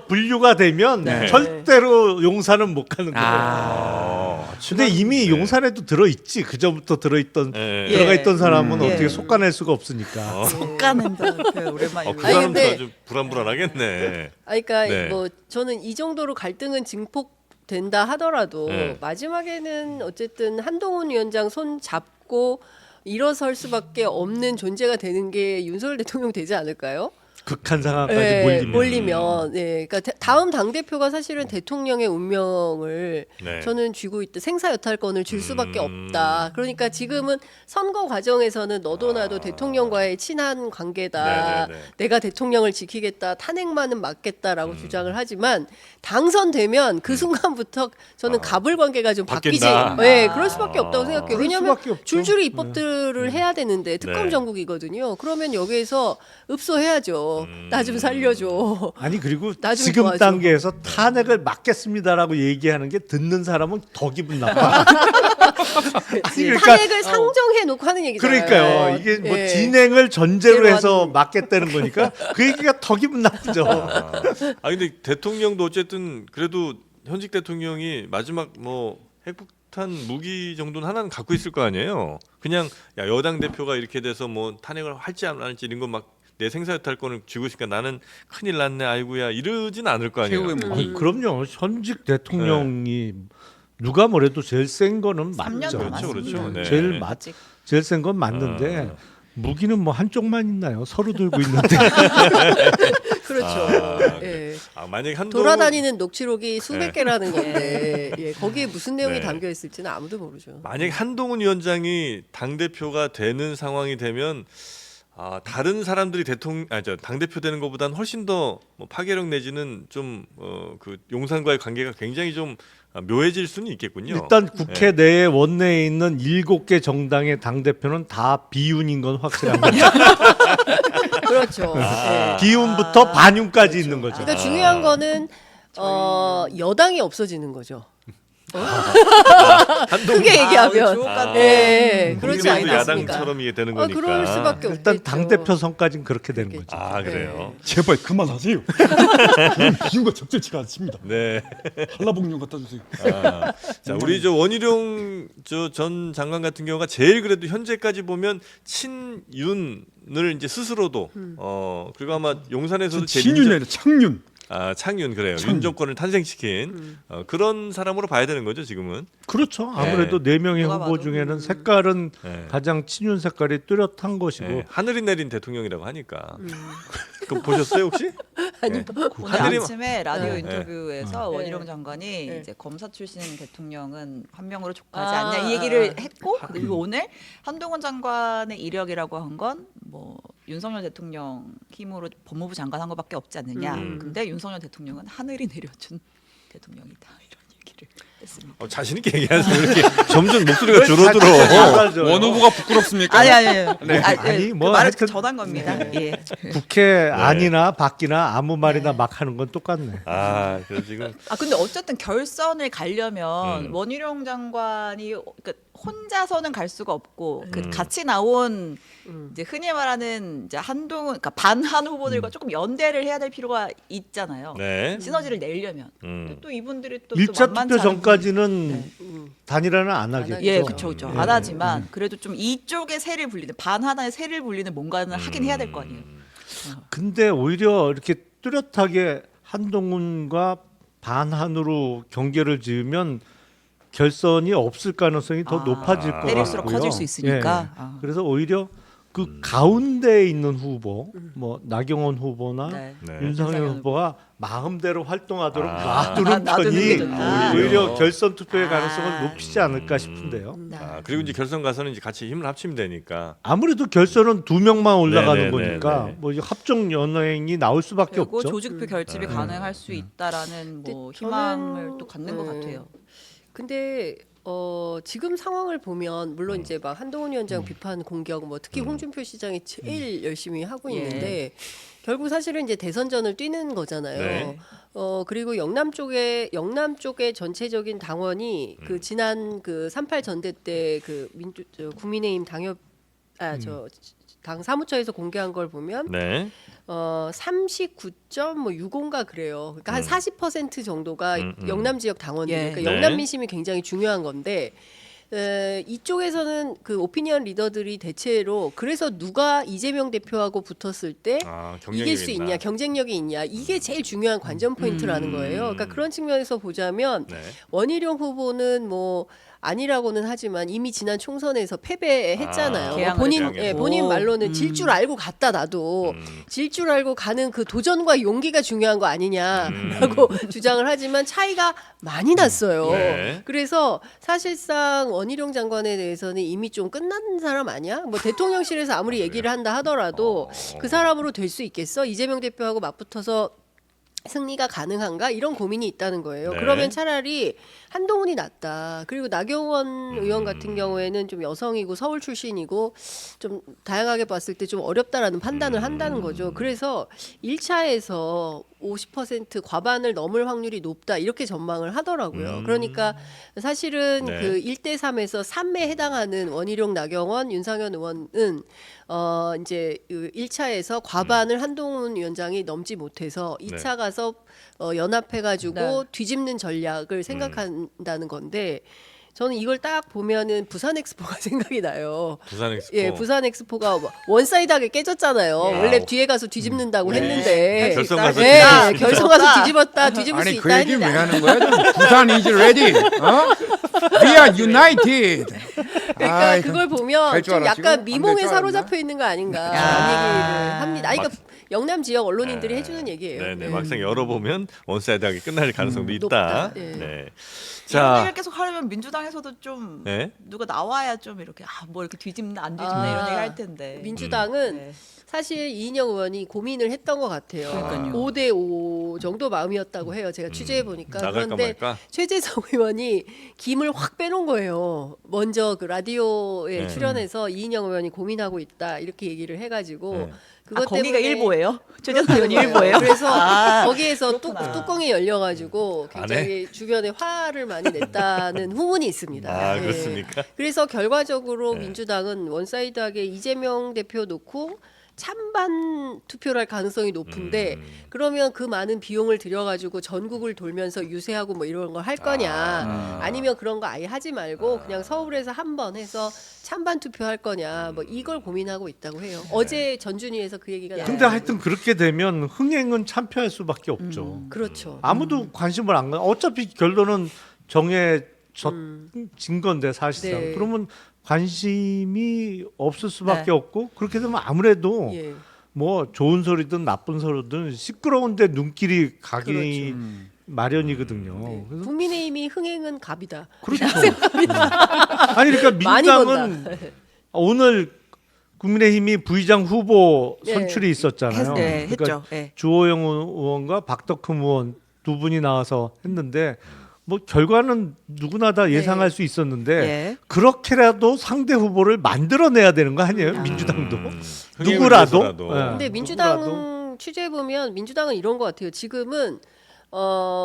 분류가 되면 네. 절대로 용산은 못 가는 거예요. 근데 이미 네. 용산에도 들어있지. 그 전부터 들어가 네. 있던 사람은 예. 어떻게 속아낼 수가 없으니까. 속가낸다. 오랜만에. 그 아니, 사람도 근데- 아주 불안불안하겠네. 그러니까 네. 뭐 저는 이 정도로 갈등은 증폭된다 하더라도 네. 마지막에는 어쨌든 한동훈 위원장 손 잡고 일어설 수밖에 없는 존재가 되는 게 윤석열 대통령 되지 않을까요? 극한 상황까지 네, 몰리면. 몰리면, 네, 그러니까 다음 당 대표가 사실은 대통령의 운명을 네. 저는 쥐고 있다. 생사여탈권을 줄 수밖에 없다. 그러니까 지금은 선거 과정에서는 너도 나도 대통령과의 친한 관계다. 네네네. 내가 대통령을 지키겠다. 탄핵만은 막겠다라고 주장을 하지만 당선되면 그 순간부터 저는 갑을 관계가 좀 바뀌지. 바뀐다. 네, 그럴 수밖에 없다고 생각해요. 그럴 왜냐하면 수밖에 없죠. 줄줄이 입법들을 해야 되는데 특검 네. 전국이거든요. 그러면 여기에서 읍소해야죠. 나 좀 살려줘. 아니 그리고 나좀 지금 도와줘. 단계에서 탄핵을 막겠습니다라고 얘기하는 게 듣는 사람은 더 기분 나빠. 그러니까- 탄핵을 상정해 놓고 하는 얘기잖아요. 그러니까요. 이게 뭐 예. 진행을 전제로 그대로 해서 하는- 막겠다는 거니까 그 얘기가 더 기분 나쁘죠. 근데 대통령도 어쨌든 그래도 현직 대통령이 마지막 뭐 핵폭탄 무기 정도는 하나는 갖고 있을 거 아니에요. 그냥 야 여당 대표가 이렇게 돼서 뭐 탄핵을 할지 안 할지 이런 거 막 내 생사여탈권을 쥐고 있으니까 나는 큰일 났네 아이고야 이러진 않을 거 아니에요. 최후의 무기. 아니, 그럼요. 현직 대통령이 누가 뭐래도 제일 센 거는 3년 맞죠. 그렇죠, 그렇죠. 네. 제일 센 건 맞는데 무기는 뭐 한쪽만 있나요? 서로 들고 있는데. 그렇죠. 예. 만약에 한동훈 돌아다니는 녹취록이 수백 네. 개라는 건데 예. 거기에 무슨 내용이 네. 담겨 있을지는 아무도 모르죠. 만약에 한동훈 위원장이 당 대표가 되는 상황이 되면 다른 사람들이 당 대표 되는 것보다는 훨씬 더 뭐 파괴력 내지는 좀 그 용산과의 관계가 굉장히 좀 묘해질 수는 있겠군요. 일단 국회 내에 원내에 있는 7개 정당의 당 대표는 다 비윤인 건 확실합니다. 그렇죠. 예. 비윤부터 반윤까지 있는 거죠. 그러니까 중요한 거는 여당이 없어지는 거죠. 크게 얘기하면. 주옥 같은 예, 그렇지 국민의힘도 않습니까? 야당처럼 이게 되는 아, 거니까. 그럴 수밖에 없겠죠. 일단 당 대표 선까지는 그렇게 되는 거죠. 아 그래요. 제발 그만하세요. 그런 비유가 적절치가 않습니다. 네. 한라봉 갖다 주세요. 아, 자 우리 저 원희룡 저 전 장관 같은 경우가 제일 그래도 현재까지 보면 친윤을 이제 스스로도 그리고 아마 용산에서도 제일 친윤이 아니라 창윤. 창윤 그래요. 윤 정권을 탄생시킨 그런 사람으로 봐야 되는 거죠 지금은. 그렇죠. 아무래도 네 명의 누가 후보 봐도. 중에는 색깔은 네. 가장 친윤 색깔이 뚜렷한 것이고 네, 하늘이 내린 대통령이라고 하니까. 그거 보셨어요 혹시? 아니, 오늘 하늘이 아침에 라디오 네. 인터뷰에서 네. 원희룡 장관이 네. 이제 검사 출신 대통령은 한 명으로 족하지 아, 않냐 이 얘기를 아. 했고 그리고 오늘 한동훈 장관의 이력이라고 한 건 뭐 윤석열 대통령 힘으로 법무부 장관 한 것밖에 없지 않느냐. 근데 윤석열 대통령은 하늘이 내려준 대통령이다 이런 얘기를 했습니다. 자신 있게 얘기하세요. 이렇게 점점 목소리가 줄어들어. 원 후보가 부끄럽습니까? 아니, 뭐 말을 하여튼- 전한 겁니다. 예. 국회 안이나 밖이나 아무 말이나 막 하는 건 똑같네. 아 그래서 지금 근데 어쨌든 결선을 가려면 음. 원희룡 장관이 그러니까 혼자서는 갈 수가 없고 그 같이 나온 이제 흔히 말하는 이제 한동훈 그러니까 반한 후보들과 조금 연대를 해야 될 필요가 있잖아요. 네. 시너지를 내려면 근데 또 이분들이 또 일차 만만치 투표 않은 전까지는 단일화는 안 하겠죠. 예, 그렇죠. 예. 안 하지만 그래도 좀 이쪽에 세를 불리는 반 하나의 세를 불리는 뭔가는 하긴 해야 될 거 아니에요. 근데 오히려 이렇게 뚜렷하게 한동훈과 반한으로 경계를 지으면 결선이 없을 가능성이 더 높아질 것 때릴수록 같고요. 커질 수 있으니까. 예. 아. 그래서 오히려 그 가운데에 있는 후보, 뭐 나경원 후보나 네. 네. 윤석열 후보가 마음대로 활동하도록 아. 놔두는 놔두는 게 편이 좋다. 오히려 결선 투표의 가능성을 높이지 않을까 싶은데요. 그리고 이제 결선 가서는 이제 같이 힘을 합치면 되니까. 아무래도 결선은 2명만 올라가는 네, 네, 거니까 네, 네. 뭐 합종 연행이 나올 수밖에 그리고 없죠. 조직표 결집이 가능할 수 있다라는 뭐 근데 희망을 저는- 또 갖는 것 네. 같아요. 근데 지금 상황을 보면 물론 이제 막 한동훈 위원장 비판 공격 뭐 특히 홍준표 시장이 제일 열심히 하고 예. 있는데 결국 사실은 이제 대선전을 뛰는 거잖아요. 네. 그리고 영남 쪽에 전체적인 당원이 그 지난 그 38 전대 때 그 국민의힘 당 사무처에서 공개한 걸 보면 네. 39.65인가 그래요. 그러니까 한 40% 정도가 영남 지역 당원들. 예. 그러니까 네. 영남 민심이 굉장히 중요한 건데 이쪽에서는 그 오피니언 리더들이 대체로 그래서 누가 이재명 대표하고 붙었을 때 경쟁력이 이길 수 있나. 있냐, 경쟁력이 있냐 이게 제일 중요한 관전 포인트라는 거예요. 그러니까 그런 측면에서 보자면 네. 원희룡 후보는 뭐 아니라고는 하지만 이미 지난 총선에서 패배했잖아요. 개항을 본인 했고. 본인 말로는 질 줄 알고 갔다 나도 질 줄 알고 가는 그 도전과 용기가 중요한 거 아니냐라고 주장을 하지만 차이가 많이 났어요. 네. 그래서 사실상 원희룡 장관에 대해서는 이미 좀 끝난 사람 아니야? 뭐 대통령실에서 아무리 얘기를 한다 하더라도 그 사람으로 될 수 있겠어? 이재명 대표하고 맞붙어서 승리가 가능한가 이런 고민이 있다는 거예요. 네. 그러면 차라리 한동훈이 낫다. 그리고 나경원 의원 같은 경우에는 좀 여성이고 서울 출신이고 좀 다양하게 봤을 때 좀 어렵다라는 판단을 한다는 거죠. 그래서 1차에서 50% 과반을 넘을 확률이 높다 이렇게 전망을 하더라고요. 그러니까 사실은 네. 그 1대 3에서 3에 해당하는 원희룡, 나경원, 윤상현 의원은 이제 1차에서 과반을 한동훈 위원장이 넘지 못해서 2차 가서 연합해가지고 네. 뒤집는 전략을 생각한다는 건데 저는 이걸 딱 보면은 부산 엑스포가 생각이 나요. 부산 엑스포. 예, 부산 엑스포가 원사이드하게 깨졌잖아요. 원래 뒤에 가서 뒤집는다고 했는데 결선 가서 네, 뒤집을 수 결선 있다. 가서 뒤집을 수 아니 있다 그 얘기를 왜 했는데 하는 거야? 부산 is ready. We are united. 그러니까 아이, 그걸 보면 될줄 좀 알아, 약간 지금? 미몽에 안될줄 사로잡혀 있는 거 아닌가 야. 라는 얘기를 합니다. 아니, 그러니까 영남 지역 언론인들이 네. 해주는 얘기예요. 네네. 네. 막상 열어보면 원사이드하게 끝날 가능성도 있다. 높다. 네. 네. 이런 자. 얘기를 계속 하려면 민주당에서도 좀 네. 누가 나와야 좀 이렇게 뭐 이렇게 뒤집나 안 뒤집나 이런 얘기 할 텐데. 민주당은 네. 사실 이인영 의원이 고민을 했던 것 같아요. 그러니까요. 5대5 정도 마음이었다고 해요. 제가 취재해 보니까. 나갈까 그런데 말까? 최재성 의원이 김을 확 빼놓은 거예요. 먼저 그 라디오에 네. 출연해서 이인영 의원이 고민하고 있다 이렇게 얘기를 해가지고 네. 그것 거기가 때문에 일보예요? 최재성 의원이 그런 거예요. 일보예요? 그래서 아, 거기에서 그렇구나. 뚜껑이 열려가지고 굉장히 주변에 화를 많이 냈다는 후문이 있습니다. 아, 예. 그렇습니까? 그래서 결과적으로 네. 민주당은 원사이드하게 이재명 대표 놓고 찬반 투표를 할 가능성이 높은데 그러면 그 많은 비용을 들여가지고 전국을 돌면서 유세하고 뭐 이런 걸 할 거냐 아니면 그런 거 아예 하지 말고 그냥 서울에서 한 번 해서 찬반 투표할 거냐 뭐 이걸 고민하고 있다고 해요. 어제 전준위에서 그 얘기가 근데 나왔어요. 하여튼 그렇게 되면 흥행은 참패할 수밖에 없죠. 그렇죠. 아무도 관심을 안 가. 어차피 결론은 정해진 건데 사실상. 네. 그러면 관심이 없을 수밖에 네. 없고 그렇게 되면 아무래도 예. 뭐 좋은 소리든 나쁜 소리든 시끄러운데 눈길이 가기 그렇죠. 마련이거든요. 그래서 국민의힘이 흥행은 갑이다. 그렇죠. 아니 그러니까 많이 민주당은 오늘 국민의힘이 부의장 후보 네. 선출이 있었잖아요. 네, 그러니까 했죠. 네. 주호영 의원과 박덕흠 의원 두 분이 나와서 했는데 뭐 결과는 누구나 다 예상할 네. 수 있었는데 예. 그렇게라도 상대 후보를 만들어내야 되는 거 아니에요? 민주당도 흥행을 누구라도. 위해서라도. 예, 근데 누구라도. 민주당 취재해 보면 민주당은 이런 것 같아요. 지금은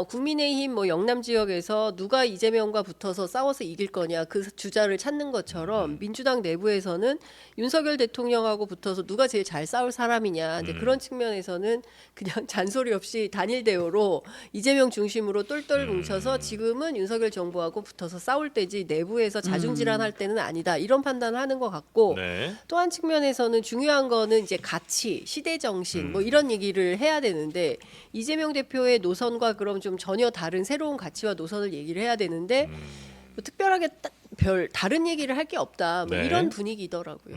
국민의힘 뭐 영남 지역에서 누가 이재명과 붙어서 싸워서 이길 거냐 그 주자를 찾는 것처럼 민주당 내부에서는 윤석열 대통령하고 붙어서 누가 제일 잘 싸울 사람이냐 이제 그런 측면에서는 그냥 잔소리 없이 단일 대우로 이재명 중심으로 똘똘 뭉쳐서 지금은 윤석열 정부하고 붙어서 싸울 때지 내부에서 자중질환할 때는 아니다 이런 판단을 하는 것 같고 네. 또 한 측면에서는 중요한 거는 이제 가치, 시대 정신 뭐 이런 얘기를 해야 되는데 이재명 대표의 노선과 그럼 좀 전혀 다른 새로운 가치와 노선을 얘기를 해야 되는데 뭐 특별하게 별 다른 얘기를 할 게 없다 뭐 네. 이런 분위기더라고요.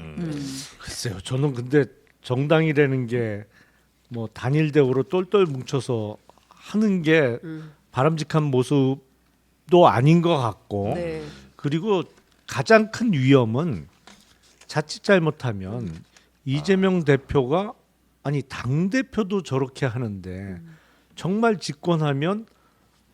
글쎄요. 저는 근데 정당이라는 게 뭐 단일 대우로 똘똘 뭉쳐서 하는 게 바람직한 모습도 아닌 것 같고 네. 그리고 가장 큰 위험은 자칫 잘못하면 이재명 대표가 아니 당 대표도 저렇게 하는데 정말 집권하면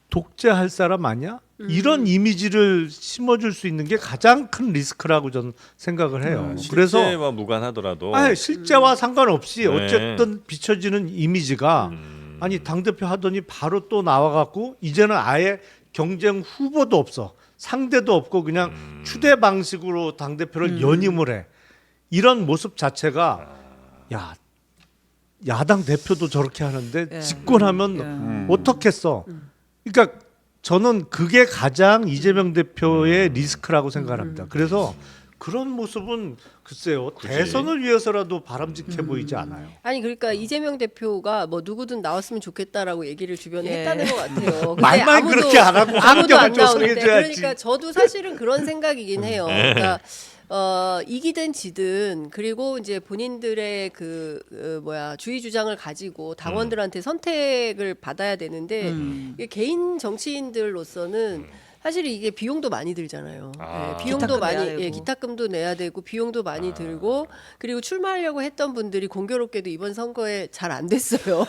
독재할 사람 아니야? 이런 이미지를 심어줄 수 있는 게 가장 큰 리스크라고 저는 생각을 해요. 그래서 실제와 무관하더라도 실제와 상관없이 네. 어쨌든 비춰지는 이미지가 아니 당 대표 하더니 바로 또 나와갖고 이제는 아예 경쟁 후보도 없어. 상대도 없고 그냥 추대 방식으로 당 대표를 연임을 해. 이런 모습 자체가 야 야당 대표도 저렇게 하는데 예. 집권하면 어떻겠어? 그러니까 저는 그게 가장 이재명 대표의 리스크라고 생각합니다. 그래서 그런 모습은 글쎄요 대선을 위해서라도 바람직해 보이지 않아요. 아니 그러니까 이재명 대표가 뭐 누구든 나왔으면 좋겠다라고 얘기를 주변에 예. 했다는 것 같아요. 근데 말만 그렇게 안 하고 아무도 안 환경을 나오는데 조성해줘야지. 그러니까 저도 사실은 그런 생각이긴 해요. 그러니까 이기든 지든 그리고 이제 본인들의 주의 주장을 가지고 당원들한테 선택을 받아야 되는데 이게 개인 정치인들로서는 사실 이게 비용도 많이 들잖아요. 아. 예, 비용도 기탁금 많이 내야 되고. 기탁금도 내야 되고 비용도 많이 들고 그리고 출마하려고 했던 분들이 공교롭게도 이번 선거에 잘 안 됐어요.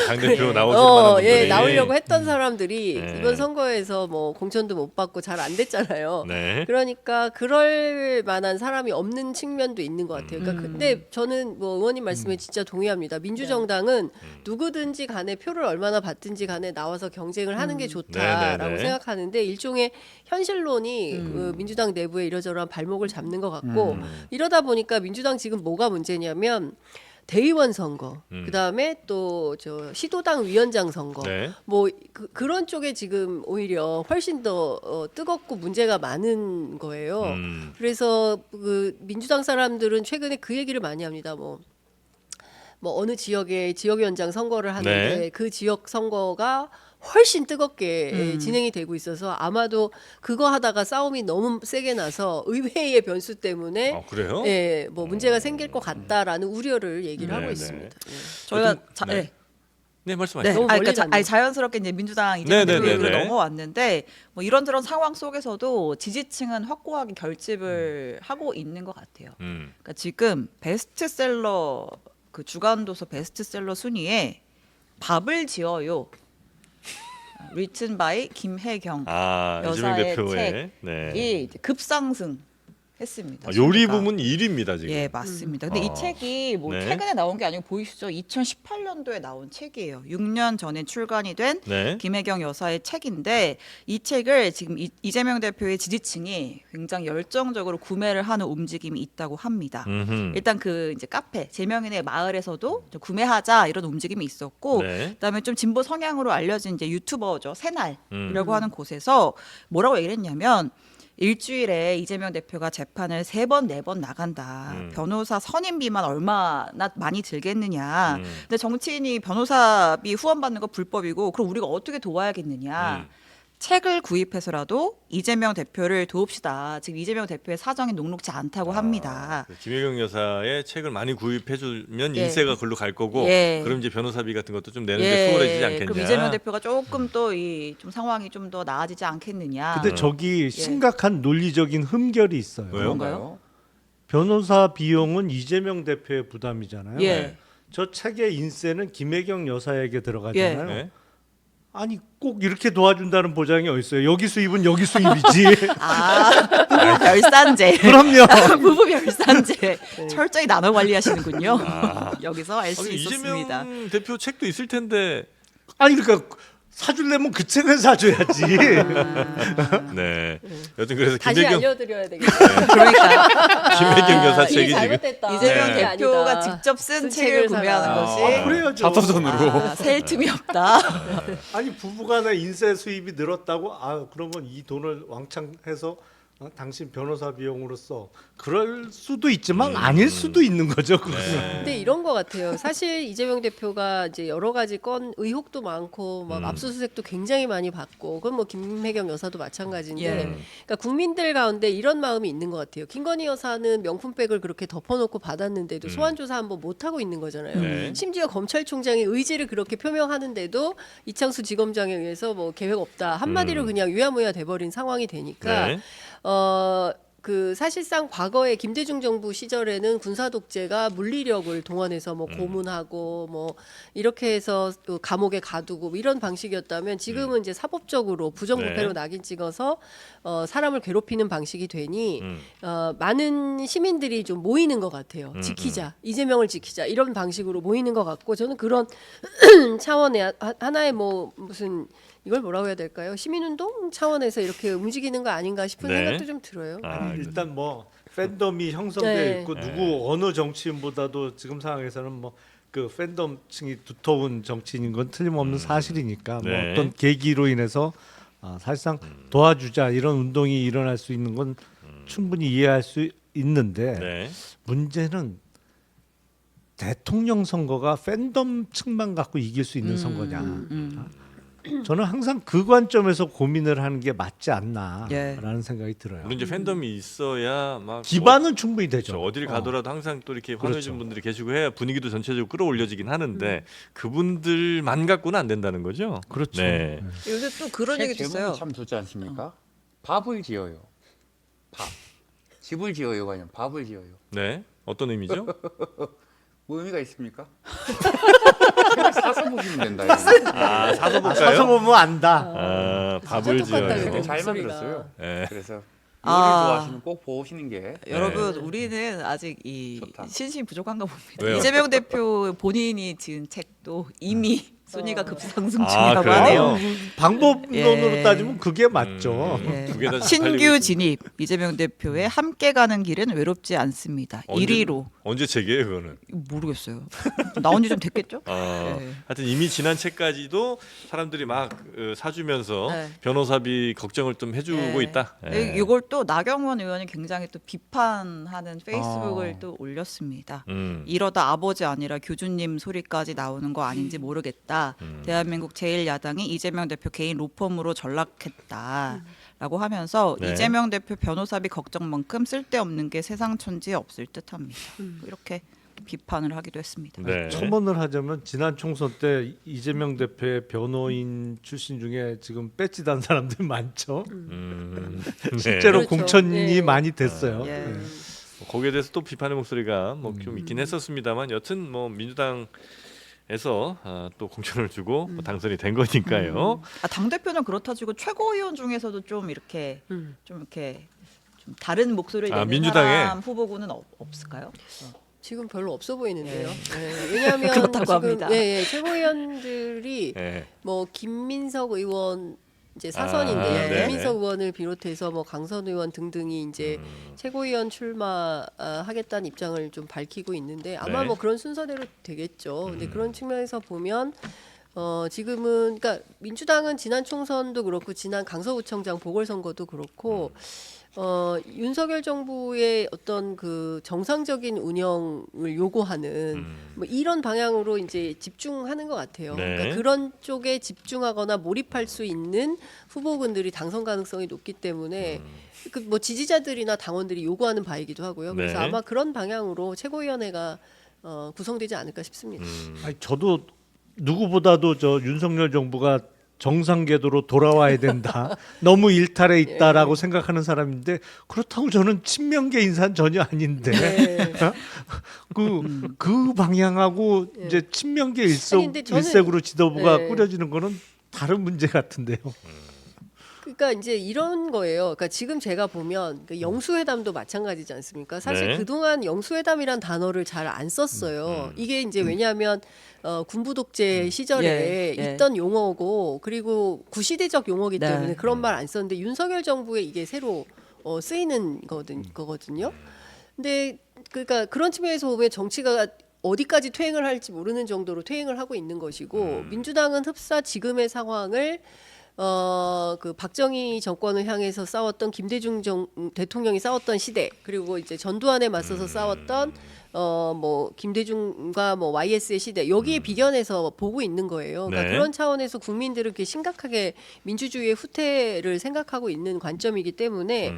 당 대표 나오실 만한 분들이 예, 나오려고 했던 사람들이 네. 이번 선거에서 뭐 공천도 못 받고 잘 안 됐잖아요. 네. 그러니까 그럴 만한 사람이 없는 측면도 있는 것 같아요. 그러니까 근데 저는 뭐 의원님 말씀에 진짜 동의합니다. 민주정당은 누구든지 간에 표를 얼마나 받든지 간에 나와서 경쟁을 하는 게 좋다라고 네네네. 생각하는데 일종의 현실론이 그 민주당 내부에 이러저러한 발목을 잡는 것 같고 이러다 보니까 민주당 지금 뭐가 문제냐면 대의원 선거, 그다음에 또 저 시도당 위원장 선거, 네. 뭐 그런 쪽에 지금 오히려 훨씬 더 뜨겁고 문제가 많은 거예요. 그래서 그 민주당 사람들은 최근에 그 얘기를 많이 합니다. 뭐 어느 지역에 지역위원장 선거를 하는데 네. 그 지역 선거가 훨씬 뜨겁게 진행이 되고 있어서 아마도 그거 하다가 싸움이 너무 세게 나서 의회의 변수 때문에 아, 그래요? 뭐 문제가 생길 것 같다라는 우려를 얘기를 하고 네, 있습니다. 예. 저희가 네. 네. 네, 말씀하세요. 너무 멀리 그러니까 갔네요. 자연스럽게 이제 민주당 이재명 네, 네, 대표 얘기로 네, 네. 넘어왔는데 뭐 이런저런 상황 속에서도 지지층은 확고하게 결집을 하고 있는 것 같아요. 그러니까 지금 베스트셀러 그 주간 도서 베스트셀러 순위에 밥을 지어요. written by 김혜경 아, 이재명 여사의 대표의 네. 이 이제 급상승했습니다. 요리 순위가. 부문 1위입니다 지금. 예, 맞습니다. 근데 이 책이 뭐 네. 최근에 나온 게 아니고 보이시죠? 2018년도에 나온 책이에요. 6년 전에 출간이 된 네. 김혜경 여사의 책인데 이 책을 지금 이재명 대표의 지지층이 굉장히 열정적으로 구매를 하는 움직임이 있다고 합니다. 음흠. 일단 그 이제 카페 제명인의 마을에서도 좀 구매하자 이런 움직임이 있었고 네. 그다음에 좀 진보 성향으로 알려진 이제 유튜버죠 새날이라고 음. 하는 곳에서 뭐라고 얘기를 했냐면 일주일에 이재명 대표가 재판을 3번, 4번 나간다. 변호사 선임비만 얼마나 많이 들겠느냐. 근데 정치인이 변호사비 후원받는 거 불법이고 그럼 우리가 어떻게 도와야겠느냐. 책을 구입해서라도 이재명 대표를 도웁시다. 지금 이재명 대표의 사정이 녹록지 않다고 합니다. 그 김혜경 여사의 책을 많이 구입해주면 예. 인세가 글로 갈 거고 예. 그럼 이제 변호사비 같은 것도 좀 내는데 수월해지지 않겠냐. 그럼 이재명 대표가 조금 또 이 좀 상황이 좀 더 나아지지 않겠느냐. 근데 저기 심각한 논리적인 흠결이 있어요. 왜요? 뭔가요? 변호사 비용은 이재명 대표의 부담이잖아요. 예. 저 책의 인세는 김혜경 여사에게 들어가잖아요. 네. 아니 꼭 이렇게 도와준다는 보장이 어디 있어요? 여기 수입은 여기 수입이지. 부부 별산제. 그럼요. 부부 별산제. 철저히 나눠 관리하시는군요. 여기서 알 수 아니, 있었습니다. 이재명 대표 책도 있을 텐데. 아니 그러니까 사주려면 그 책을 사줘야지. 네. 여튼 그래서 다시 김혜경 알려드려야 되겠네요. 그러니까 김혜경 여사 책이 이게 지금 잘못됐다. 이재명 네. 대표가 아니다. 직접 쓴 쓴 책을 책을 구매하는 사라. 것이 그래야죠. 자서전으로. 셀 틈이 없다. 아니 부부간의 인세 수입이 늘었다고? 아 그러면 이 돈을 왕창 해서 당신 변호사 비용으로 써. 그럴 수도 있지만 아닐 수도 있는 거죠. 그거는. 근데 이런 것 같아요. 사실 이재명 대표가 이제 여러 가지 건 의혹도 많고 막 압수수색도 굉장히 많이 받고 그건 뭐 김혜경 여사도 마찬가지인데, 예. 그러니까 국민들 가운데 이런 마음이 있는 것 같아요. 김건희 여사는 명품백을 그렇게 덮어놓고 받았는데도 소환 조사 한번 못 하고 있는 거잖아요. 네. 심지어 검찰총장이 의지를 그렇게 표명하는데도 이창수 지검장에 의해서 뭐 계획 없다 한마디로 그냥 유야무야 돼버린 상황이 되니까. 네. 그 사실상 과거에 김대중 정부 시절에는 군사 독재가 물리력을 동원해서 뭐 고문하고 뭐 이렇게 해서 그 감옥에 가두고 뭐 이런 방식이었다면 지금은 이제 사법적으로 부정부패로 네. 낙인 찍어서 사람을 괴롭히는 방식이 되니 많은 시민들이 좀 모이는 것 같아요. 지키자, 이재명을 지키자 이런 방식으로 모이는 것 같고 저는 그런 차원의 하나의 뭐 무슨 이걸 뭐라고 해야 될까요? 시민운동 차원에서 이렇게 움직이는 거 아닌가 싶은 네. 생각도 좀 들어요. 아, 일단 뭐 팬덤이 형성되어 네. 있고 누구 어느 정치인보다도 지금 상황에서는 뭐 그 팬덤층이 두터운 정치인인 건 틀림없는 사실이니까 네. 뭐 어떤 계기로 인해서 사실상 도와주자 이런 운동이 일어날 수 있는 건 충분히 이해할 수 있는데 네. 문제는 대통령 선거가 팬덤층만 갖고 이길 수 있는 선거냐. 저는 항상 그 관점에서 고민을 하는 게 맞지 않나라는 예. 생각이 들어요. 물론 이제 팬덤이 있어야 막 기반은 충분히 그렇죠. 되죠. 어딜 가더라도 항상 또 이렇게 환호해준 그렇죠. 분들이 계시고 해야 분위기도 전체적으로 끌어올려지긴 하는데 그분들만 갖고는 안 된다는 거죠. 그렇죠. 네. 요새 또 그런 책 얘기도 제목이 있어요. 참 좋지 않습니까? 밥을 지어요. 밥. 집을 지어요가 아니라 밥을 지어요. 네. 어떤 의미죠? 뭐 의미가 있습니까? 책을 사서 보시면 된다. 이거. 아, 사서 볼까요? 사서 보면 안다. 아, 밥을 똑같다, 지어요. 그거. 되게 잘 목소리가. 만들었어요. 네. 그래서 요리를 아. 좋아하시면 꼭 보시는 게 여러분 우리는 아직 이 좋다. 신심이 부족한가 봅니다. 왜요? 이재명 대표 본인이 지은 책도 이미 순위가 급상승 아, 중이라고 그래요? 하네요. 방법론으로 예. 따지면 그게 맞죠. 예. 두개다 신규 진입 이재명 대표의 함께 가는 길은 외롭지 않습니다. 1위로 언제 책이에요, 그거는? 모르겠어요. 나온 지 좀 됐겠죠? 네. 하여튼 이미 지난 책까지도 사람들이 막 사주면서 네. 변호사비 걱정을 좀 해주고 네. 있다. 예. 이걸 또 나경원 의원이 굉장히 또 비판하는 페이스북을 또 올렸습니다. 이러다 아버지 아니라 교주님 소리까지 나오는 거 아닌지 모르겠다. 대한민국 제1야당이 이재명 대표 개인 로펌으로 전락했다라고 하면서 네. 이재명 대표 변호사비 걱정만큼 쓸데없는 게 세상 천지에 없을 듯합니다. 이렇게 이렇게 비판을 하기도 했습니다. 네. 첨언을 하자면 지난 총선 때 이재명 대표의 변호인 출신 중에 지금 배지 단 사람들 많죠. 네. 실제로 그렇죠. 공천이 네. 많이 됐어요. 예. 네. 거기에 대해서 또 비판의 목소리가 뭐 좀 있긴 했었습니다만 여튼 뭐 민주당에서 또 공천을 주고 뭐 당선이 된 거니까요. 당 대표는 그렇다 치고 최고위원 중에서도 좀 이렇게 음. 좀 다른 목소리를 내는 민주당에? 사람 후보군은 없을까요? 지금 별로 없어 보이는데요. 네, 왜냐하면 그렇다고 지금 합니다. 최고위원들이 네. 뭐 김민석 의원 이제 사선인데 네네. 김민석 의원을 비롯해서 뭐 강선 의원 등등이 이제 최고위원 출마하겠다는 입장을 좀 밝히고 있는데 아마 네. 뭐 그런 순서대로 되겠죠. 근데 그런 측면에서 보면 지금은 그러니까 민주당은 지난 총선도 그렇고 지난 강서구청장 보궐선거도 그렇고 윤석열 정부의 어떤 그 정상적인 운영을 요구하는 뭐 이런 방향으로 이제 집중하는 것 같아요. 네. 그러니까 그런 쪽에 집중하거나 몰입할 수 있는 후보군들이 당선 가능성이 높기 때문에 그 뭐 지지자들이나 당원들이 요구하는 바이기도 하고요. 그래서 네. 아마 그런 방향으로 최고위원회가 구성되지 않을까 싶습니다. 아니, 저도 누구보다도 저 윤석열 정부가 정상 궤도로 돌아와야 된다. 너무 일탈해 있다라고 생각하는 사람인데 그렇다고 저는 친명계 인사는 전혀 아닌데 네. 그 방향하고 이제 친명계 아니, 근데 저는- 일색으로 지도부가 네. 꾸려지는 거는 다른 문제 같은데요. 그러니까 이제 이런 거예요. 그러니까 지금 제가 보면 그 영수회담도 마찬가지지 않습니까? 사실 네. 그동안 영수회담이란 단어를 잘 안 썼어요. 이게 이제 왜냐하면 군부 독재 시절에 예. 있던 용어고 그리고 구시대적 용어기 네. 때문에 그런 말 안 썼는데 윤석열 정부에 이게 새로 쓰이는 거거든요. 근데 그러니까 그런 측면에서 보면 정치가 어디까지 퇴행을 할지 모르는 정도로 퇴행을 하고 있는 것이고 민주당은 흡사 지금의 상황을 그 박정희 정권을 향해서 싸웠던 김대중 대통령이 싸웠던 시대 그리고 이제 전두환에 맞서서 싸웠던 뭐 김대중과 뭐 YS의 시대 여기에 비견해서 보고 있는 거예요. 그러니까 네. 그런 차원에서 국민들은 이렇게 심각하게 민주주의의 후퇴를 생각하고 있는 관점이기 때문에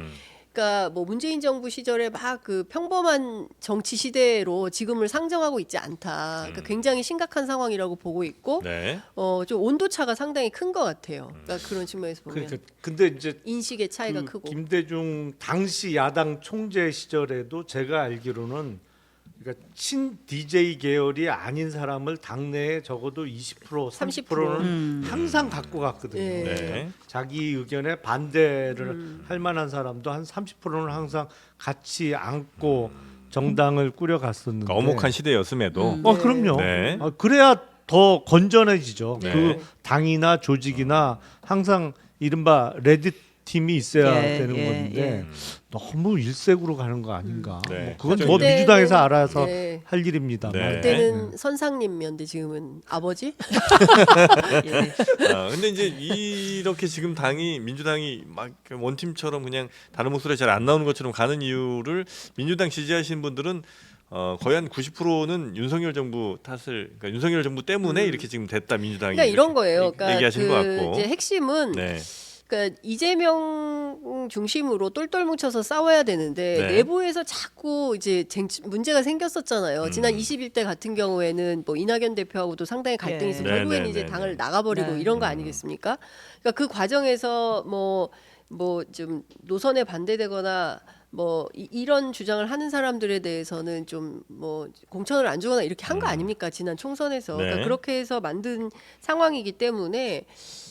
그러니까 뭐 문재인 정부 시절에 막 그 평범한 정치 시대로 지금을 상정하고 있지 않다. 그러니까 굉장히 심각한 상황이라고 보고 있고 네. 좀 온도 차가 상당히 큰 것 같아요. 그러니까 그런 측면에서 보면 그러니까 근데 이제 인식의 차이가 그 크고. 김대중 당시 야당 총재 시절에도 제가 알기로는 그러니까 친 DJ 계열이 아닌 사람을 당내에 적어도 20% 30%는 항상 갖고 갔거든요. 네. 네. 자기 의견에 반대를 할 만한 사람도 한 30%는 항상 같이 안고 정당을 꾸려갔었는데. 그러니까 엄혹한 시대였음에도 그럼요. 네. 그래야 더 건전해지죠. 네. 그 당이나 조직이나 항상 이른바 레드 팀이 있어야 예, 되는 예, 건데 예. 너무 일색으로 가는 거 아닌가. 네. 뭐 그건 뭐 그때는- 민주당에서 알아서 네. 할 일입니다만. 네. 그때는 선상님이었는데 지금은 아버지? 근데 이제 이렇게 지금 민주당이 막 원팀처럼 그냥 다른 목소리 잘 안 나오는 것처럼 가는 이유를 민주당 지지하시는 분들은 거의 한 90%는 윤석열 정부 그러니까 윤석열 정부 때문에 이렇게 지금 됐다 민주당이. 그러니까 이런 이렇게 거예요. 그러니까 얘기하시는 것 같고. 이제 핵심은 네. 그러니까 이재명 중심으로 똘똘 뭉쳐서 싸워야 되는데 네. 내부에서 자꾸 이제 문제가 생겼었잖아요. 지난 21대 같은 경우에는 뭐 이낙연 대표하고도 상당히 갈등이 있어 네. 결국에는 네, 이제 네, 당을 네. 나가버리고 네. 이런 거 아니겠습니까? 그러니까 그 과정에서 뭐 좀 노선에 반대되거나 뭐 이런 주장을 하는 사람들에 대해서는 좀 뭐 공천을 안 주거나 이렇게 한 거 아닙니까? 지난 총선에서. 네. 그러니까 그렇게 해서 만든 상황이기 때문에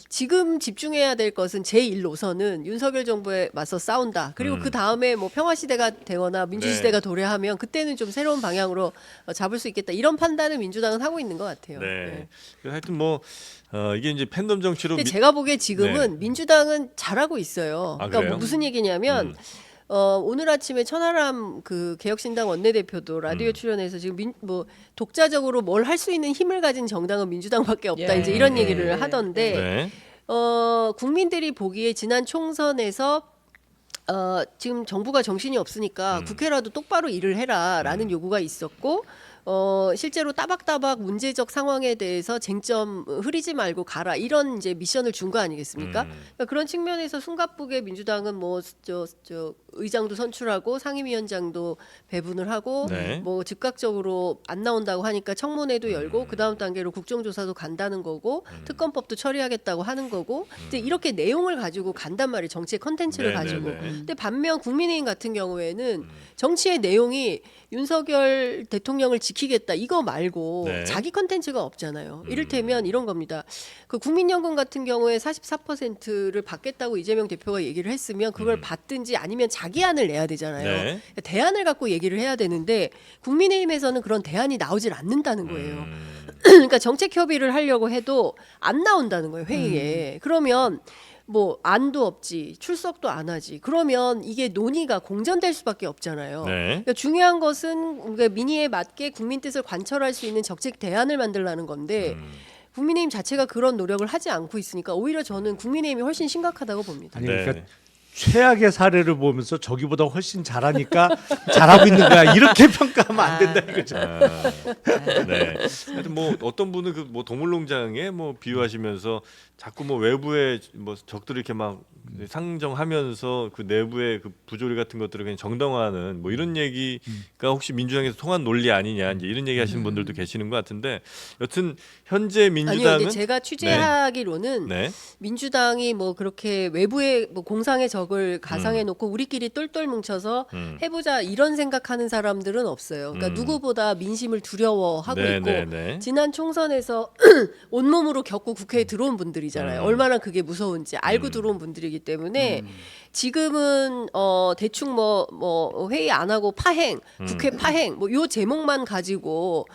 지금 집중해야 될 것은 제1노선은 윤석열 정부에 맞서 싸운다. 그리고 그 다음에 뭐 평화시대가 되거나 민주시대가 도래하면 그때는 좀 새로운 방향으로 잡을 수 있겠다. 이런 판단을 민주당은 하고 있는 것 같아요. 네. 그래서 하여튼 뭐 이게 이제 팬덤 정치로 근데 제가 보기에 지금은 네. 민주당은 잘하고 있어요. 아, 그러니까 그래요? 무슨 얘기냐면 오늘 아침에 천하람 그 개혁신당 원내대표도 라디오 출연해서 지금 뭐 독자적으로 뭘 할 수 있는 힘을 가진 정당은 민주당밖에 없다. 예. 이제 이런 예. 얘기를 하던데 네. 국민들이 보기에 지난 총선에서 지금 정부가 정신이 없으니까 국회라도 똑바로 일을 해라라는 요구가 있었고 실제로 따박따박 문제적 상황에 대해서 쟁점 흐리지 말고 가라 이런 이제 미션을 준 거 아니겠습니까? 그러니까 그런 측면에서 숨가쁘게 민주당은 뭐 저 의장도 선출하고 상임위원장도 배분을 하고 네. 뭐 즉각적으로 안 나온다고 하니까 청문회도 열고 그 다음 단계로 국정조사도 간다는 거고 특검법도 처리하겠다고 하는 거고 이제 이렇게 내용을 가지고 간단 말이에요. 정치의 컨텐츠를 네, 가지고. 네, 네. 근데 반면 국민의힘 같은 경우에는 정치의 내용이 윤석열 대통령을 지키겠다 이거 말고 네. 자기 컨텐츠가 없잖아요. 이를테면 이런 겁니다. 그 국민연금 같은 경우에 44%를 받겠다고 이재명 대표가 얘기를 했으면 그걸 받든지 아니면 자기안을 내야 되잖아요. 네. 그러니까 대안을 갖고 얘기를 해야 되는데 국민의힘에서는 그런 대안이 나오질 않는다는 거예요. 그러니까 정책 협의를 하려고 해도 안 나온다는 거예요, 회의에. 그러면 뭐 안도 없지, 출석도 안 하지. 그러면 이게 논의가 공전될 수밖에 없잖아요. 네. 그러니까 중요한 것은 그러니까 민의에 맞게 국민 뜻을 관철할 수 있는 정책 대안을 만들라는 건데 국민의힘 자체가 그런 노력을 하지 않고 있으니까 오히려 저는 국민의힘이 훨씬 심각하다고 봅니다. 아니 네. 그러니까 최악의 사례를 보면서 저기보다 훨씬 잘하니까 잘하고 있는 거야 이렇게 평가하면 안 된다 이거죠. 네. 하여튼 뭐 어떤 분은 그 뭐 동물농장에 뭐 비유하시면서 자꾸 뭐 외부에 뭐 적들을 이렇게 막 상정하면서 그 내부의 그 부조리 같은 것들을 그냥 정당화하는 뭐 이런 얘기가 혹시 민주당에서 통한 논리 아니냐 이제 이런 얘기하시는 분들도 계시는 것 같은데 여튼 현재 아니요, 민주당은 근데 제가 취재하기로는 네. 민주당이 뭐 그렇게 외부의 뭐 공상의 적을 가상해 놓고 우리끼리 똘똘 뭉쳐서 해보자 이런 생각하는 사람들은 없어요. 그러니까 누구보다 민심을 두려워하고 네, 있고 네, 네. 지난 총선에서 온몸으로 겪고 국회에 들어온 분들이잖아요. 얼마나 그게 무서운지 알고 들어온 분들이기 때문에 지금은 대충 뭐 회의 안 하고 파행, 국회 파행 뭐 요 제목만 가지고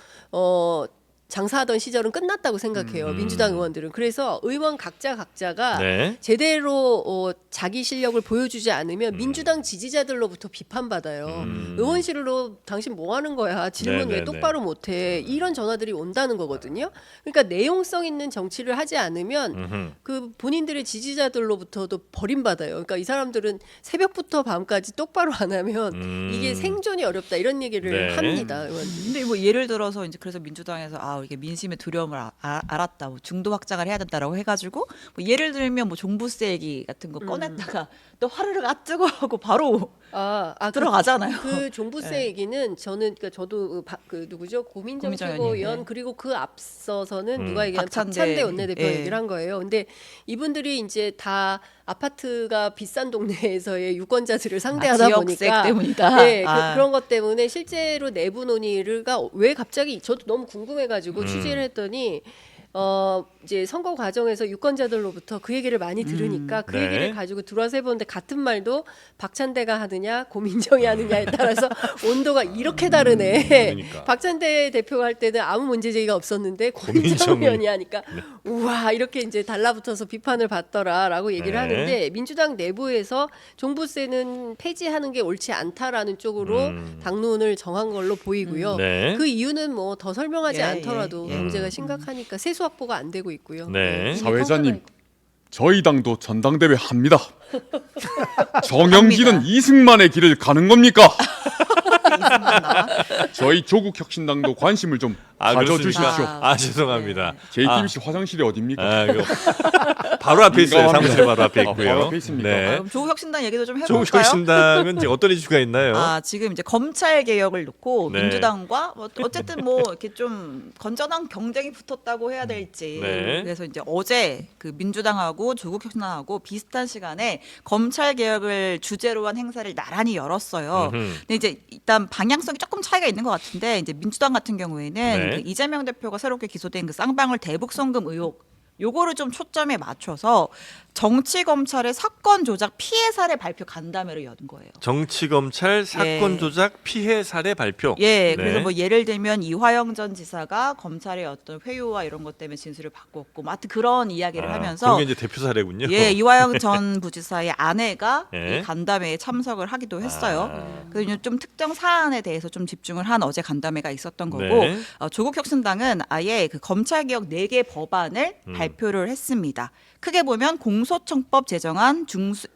장사하던 시절은 끝났다고 생각해요. 민주당 의원들은. 그래서 의원 각자가 네. 제대로 자기 실력을 보여주지 않으면 민주당 지지자들로부터 비판받아요. 의원실로 당신 뭐 하는 거야? 질문 네, 왜 네, 똑바로 못해? 이런 전화들이 온다는 거거든요. 그러니까 내용성 있는 정치를 하지 않으면 그 본인들의 지지자들로부터도 버림받아요. 그러니까 이 사람들은 새벽부터 밤까지 똑바로 안 하면 이게 생존이 어렵다 이런 얘기를 네. 합니다. 의원들. 근데 뭐 예를 들어서 이제 그래서 민주당에서 이게 민심의 두려움을 알았다, 뭐 중도 확장을 해야 된다라고 해가지고 뭐 예를 들면 뭐 종부세 얘기 같은 거 꺼냈다가 또 화르르 뜨거 하고 바로 들어가잖아요. 그 종부세 네. 얘기는 저는 그러니까 저도 그 누구죠 고민정 고민정 최고위원 의원님, 네. 그리고 그 앞서서는 누가 얘기한 박찬대. 박찬대 원내대표 예. 얘기를 한 거예요. 근데 이분들이 이제 다 아파트가 비싼 동네에서의 유권자들을 상대하다 지역색 보니까 때문이다. 네, 아. 그런 것 때문에 실제로 내부 논의가 왜 갑자기 저도 너무 궁금해가지고 취재를 했더니 이제 선거 과정에서 유권자들로부터 그 얘기를 많이 들으니까 그 네. 얘기를 가지고 들어와서 해보는데 같은 말도 박찬대가 하느냐 고민정이 하느냐에 따라서 온도가 이렇게 다르네. 그러니까. 박찬대 대표가 할 때는 아무 문제 제기가 없었는데 고민정 고민정이. 의원이 하니까 우와 이렇게 이제 달라붙어서 비판을 받더라라고 얘기를 네. 하는데 민주당 내부에서 종부세는 폐지하는 게 옳지 않다라는 쪽으로 당론을 정한 걸로 보이고요. 네. 그 이유는 뭐 더 설명하지 예, 않더라도 예. 문제가 심각하니까 세수 확보가 안 되고 있고요. 네. 이미 사회자님, 평가가 저희 당도 전당대회 합니다. 정영진은 이승만의 길을 가는 겁니까? 저희 조국혁신당도 관심을 좀 가져주십시오. 그렇습니까? 죄송합니다. JTBC 화장실이 어딥니까? 이거 바로 앞에 있어요. 민감합니다. 사무실 바로 앞에 있고요. 바로 앞에 있습니까? 네. 그럼 조국혁신당 얘기도 좀 해볼까요? 조국혁신당은 이제 어떤 이슈가 있나요? 지금 이제 검찰 개혁을 놓고 네. 민주당과 뭐 어쨌든 뭐 이렇게 좀 건전한 경쟁이 붙었다고 해야 될지. 네. 그래서 이제 어제 그 민주당하고 조국혁신당하고 비슷한 시간에 검찰 개혁을 주제로 한 행사를 나란히 열었어요. 근데 이제 일단 방향성이 조금 차이가 있는 것 같은데 이제 민주당 같은 경우에는 네. 그 이재명 대표가 새롭게 기소된 그 쌍방울 대북 송금 의혹 요거를 좀 초점에 맞춰서 정치 검찰의 사건 조작 피해 사례 발표 간담회를 여는 거예요. 정치 검찰 사건 예. 조작 피해 사례 발표. 예, 네. 그래서 뭐 예를 들면 이화영 전 지사가 검찰의 어떤 회유와 이런 것 때문에 진술을 바꿨고, 뭐 하여튼 그런 이야기를 하면서 그런 게 이제 대표 사례군요. 예, 이화영 전 부지사의 아내가 예. 이 간담회에 참석을 하기도 했어요. 그래서 좀 특정 사안에 대해서 좀 집중을 한 어제 간담회가 있었던 거고 네. 조국혁신당은 아예 그 검찰개혁 4개 법안을 발표를 했습니다. 크게 보면 공소청법 제정안,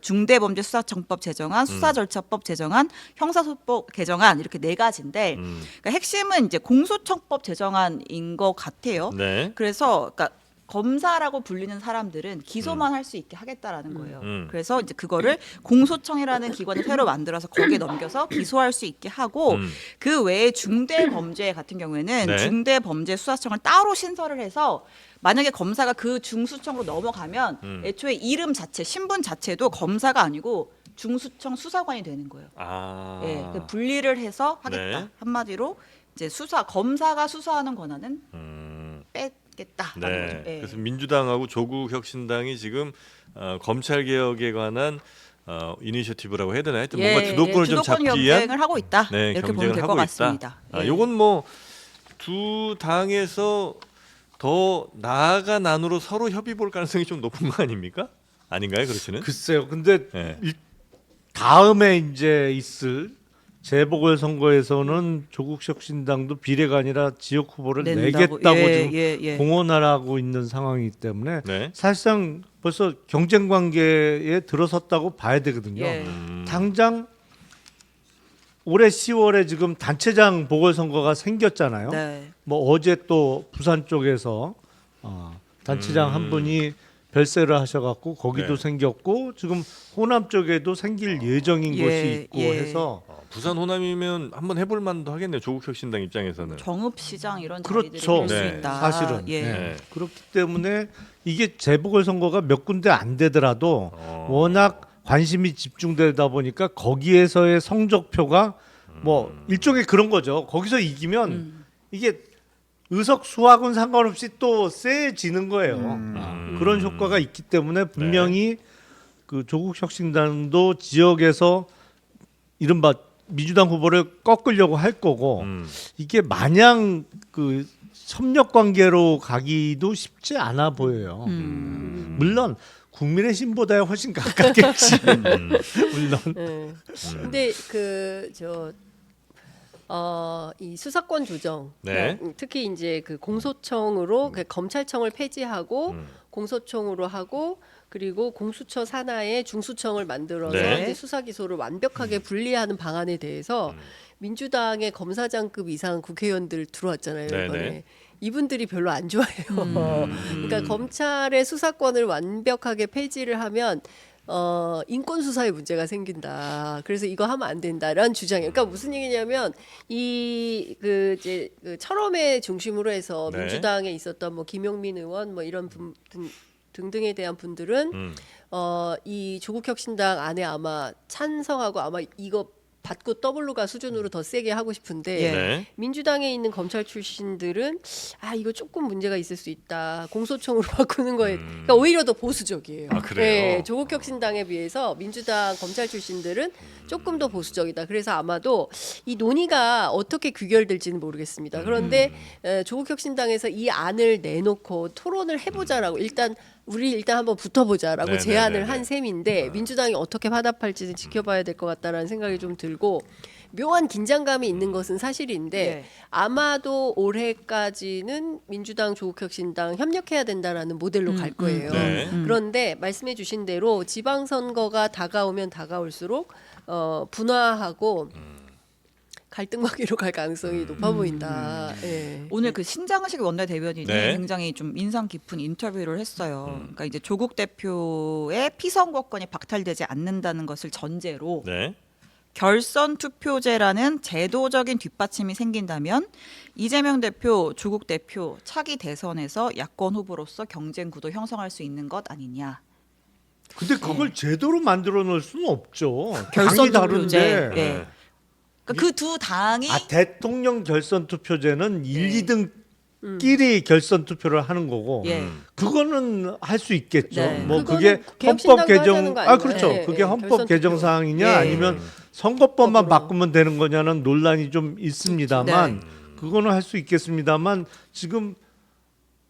중대범죄수사청법 제정안, 수사절차법 제정안, 형사소법 개정안 이렇게 네 가지인데 그러니까 핵심은 이제 공소청법 제정안인 것 같아요. 네. 그래서 그러니까 검사라고 불리는 사람들은 기소만 할 수 있게 하겠다라는 거예요. 그래서 이제 그거를 공소청이라는 기관을 새로 만들어서 거기에 넘겨서 기소할 수 있게 하고 그 외에 중대범죄 같은 경우에는 네. 중대범죄수사청을 따로 신설을 해서 만약에 검사가 그 중수청으로 넘어가면 애초에 이름 자체, 신분 자체도 검사가 아니고 중수청 수사관이 되는 거예요. 아. 예, 그 분리를 해서 하겠다. 네. 한마디로 이제 검사가 수사하는 권한은 뺐겠다라는 네. 거죠. 예. 그래서 민주당하고 조국혁신당이 지금 검찰 개혁에 관한 이니셔티브라고 해야 되나? 하여튼 뭔가 주도권을 좀 주도권 잡기 위한 경쟁을 하고 있다. 네, 이렇게 보면 경쟁을 될 하고 것 있다. 같습니다. 예. 요건 뭐 두 당에서 더 나아가 난으로 서로 협의 볼 가능성이 좀 높은 거 아닙니까? 아닌가요, 그렇지는? 글쎄요. 근데 네. 다음에 이제 있을 재보궐 선거에서는 조국혁신당도 비례가 아니라 지역 후보를 낸다고. 내겠다고 예, 지금 예, 예. 공언하고 있는 상황이기 때문에 네. 사실상 벌써 경쟁 관계에 들어섰다고 봐야 되거든요. 예. 당장 올해 10월에 지금 단체장 보궐선거가 생겼잖아요. 네. 뭐 어제 또 부산 쪽에서 단체장 한 분이 별세를 하셔갖고 거기도 네. 생겼고 지금 호남 쪽에도 생길 예정인 예, 곳이 있고 예. 해서 부산 호남이면 한번 해볼 만도 하겠네요. 조국혁신당 입장에서는. 정읍시장 이런 자리들이 그렇죠. 필수 네. 있다. 사실은 예. 네. 그렇기 때문에 이게 재보궐선거가 몇 군데 안 되더라도 워낙 관심이 집중되다 보니까 거기에서의 성적표가 뭐 일종의 그런 거죠. 거기서 이기면 이게 의석 수하고는 상관없이 또 세지는 거예요. 그런 효과가 있기 때문에 분명히 그 조국혁신당도 지역에서 이른바 민주당 후보를 꺾으려고 할 거고 이게 마냥 그 협력 관계로 가기도 쉽지 않아 보여요. 물론 국민의힘보다 훨씬 가깝겠지. 물론. 네. 근데 이 수사권 조정, 네. 특히 이제 그 공소청으로 그 검찰청을 폐지하고 공소청으로 하고 그리고 공수처 산하에 중수청을 만들어서 네. 이제 수사 기소를 완벽하게 분리하는 방안에 대해서 민주당의 검사장급 이상 국회의원들 들어왔잖아요. 네, 이번에. 네. 이분들이 별로 안 좋아해요. 그러니까 검찰의 수사권을 완벽하게 폐지를 하면 인권 수사에 문제가 생긴다. 그래서 이거 하면 안 된다라는 주장이에요. 그러니까 무슨 얘기냐면 그 철험의 중심으로 해서 네. 민주당에 있었던 뭐 김용민 의원 뭐 이런 분 등등에 대한 분들은 이 조국혁신당 안에 아마 찬성하고 아마 이거 받고 더블로가 수준으로 더 세게 하고 싶은데 예. 네. 민주당에 있는 검찰 출신들은 이거 조금 문제가 있을 수 있다. 공소청으로 바꾸는 거에 그러니까 오히려 더 보수적이에요. 아, 그래요? 네, 조국혁신당에 비해서 민주당 검찰 출신들은 조금 더 보수적이다. 그래서 아마도 이 논의가 어떻게 규결될지는 모르겠습니다. 그런데 조국혁신당에서 이 안을 내놓고 토론을 해보자라고 우리 일단 한번 붙어보자라고 네네네네. 제안을 한 셈인데 민주당이 어떻게 화답할지는 지켜봐야 될 것 같다라는 생각이 좀 들고 묘한 긴장감이 있는 것은 사실인데 네. 아마도 올해까지는 민주당 조국혁신당 협력해야 된다라는 모델로 갈 거예요. 네. 그런데 말씀해 주신 대로 지방선거가 다가오면 다가올수록 분화하고 갈등 관계로 갈 가능성이 높아 보인다. 예. 오늘 그 신장식 원내대변인이 네. 굉장히 좀 인상 깊은 인터뷰를 했어요. 그러니까 이제 조국 대표의 피선거권이 박탈되지 않는다는 것을 전제로 네. 결선 투표제라는 제도적인 뒷받침이 생긴다면 이재명 대표, 조국 대표 차기 대선에서 야권 후보로서 경쟁 구도 형성할 수 있는 것 아니냐. 근데 그걸 제도로 만들어 놓을 수는 없죠. 결선 당이 투표제. 다른데. 예. 그러니까 그 두 당이 대통령 결선 투표제는 1, 2등끼리 결선 투표를 하는 거고 예. 그거는 할 수 있겠죠. 네. 뭐 그거는 그게 개혁신당도 헌법 개정 하자는 거 아닌가요? 그렇죠. 예, 그게 예. 헌법 결선 개정 투표. 사항이냐 예. 아니면 선거법만 법으로. 바꾸면 되는 거냐는 논란이 좀 있습니다만 네. 그거는 할 수 있겠습니다만 지금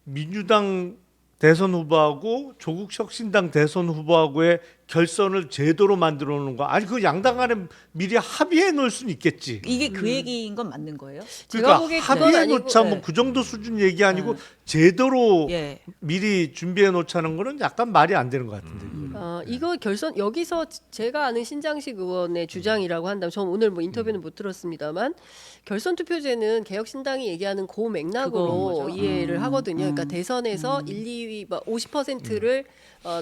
민주당 대선 후보하고 조국혁신당 대선 후보하고의 결선을 제도로 만들어 놓은 거 아니 그 양당 간에 미리 합의해 놓을 수는 있겠지. 이게 그 얘기인 건 맞는 거예요? 제가 그러니까 보기에 그건 합의해 아니고, 놓자 네. 뭐 그 정도 수준 얘기 아니고 제도로 예. 미리 준비해 놓자는 거는 약간 말이 안 되는 것 같은데. 이거 결선 여기서 제가 아는 신장식 의원의 주장이라고 한다면 저는 오늘 뭐 인터뷰는 못 들었습니다만 결선 투표제는 개혁신당이 얘기하는 그 맥락으로 그건 거죠. 이해를 하거든요. 그러니까 대선에서 1, 2위 50%를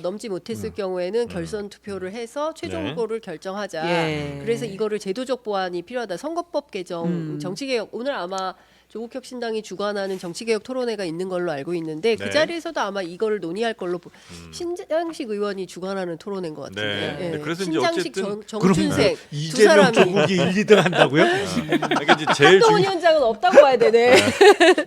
넘지 못했을 경우에는 결선 투표를 해서 최종 네. 후보를 결정하자. 예. 그래서 이거를 제도적 보완이 필요하다. 선거법 개정, 정치개혁 오늘 아마 조국혁신당이 주관하는 정치개혁 토론회가 있는 걸로 알고 있는데 네. 그 자리에서도 아마 이거를 논의할 걸로 신장식 의원이 주관하는 토론회인 것 같은데 네. 네, 그래서 이제 신장식 어쨌든 정춘생 두 이재명 사람이 조국이 1, 2등 한다고요? 그러니까 이제 제일 한동훈 위원장은 없다고 봐야 되네.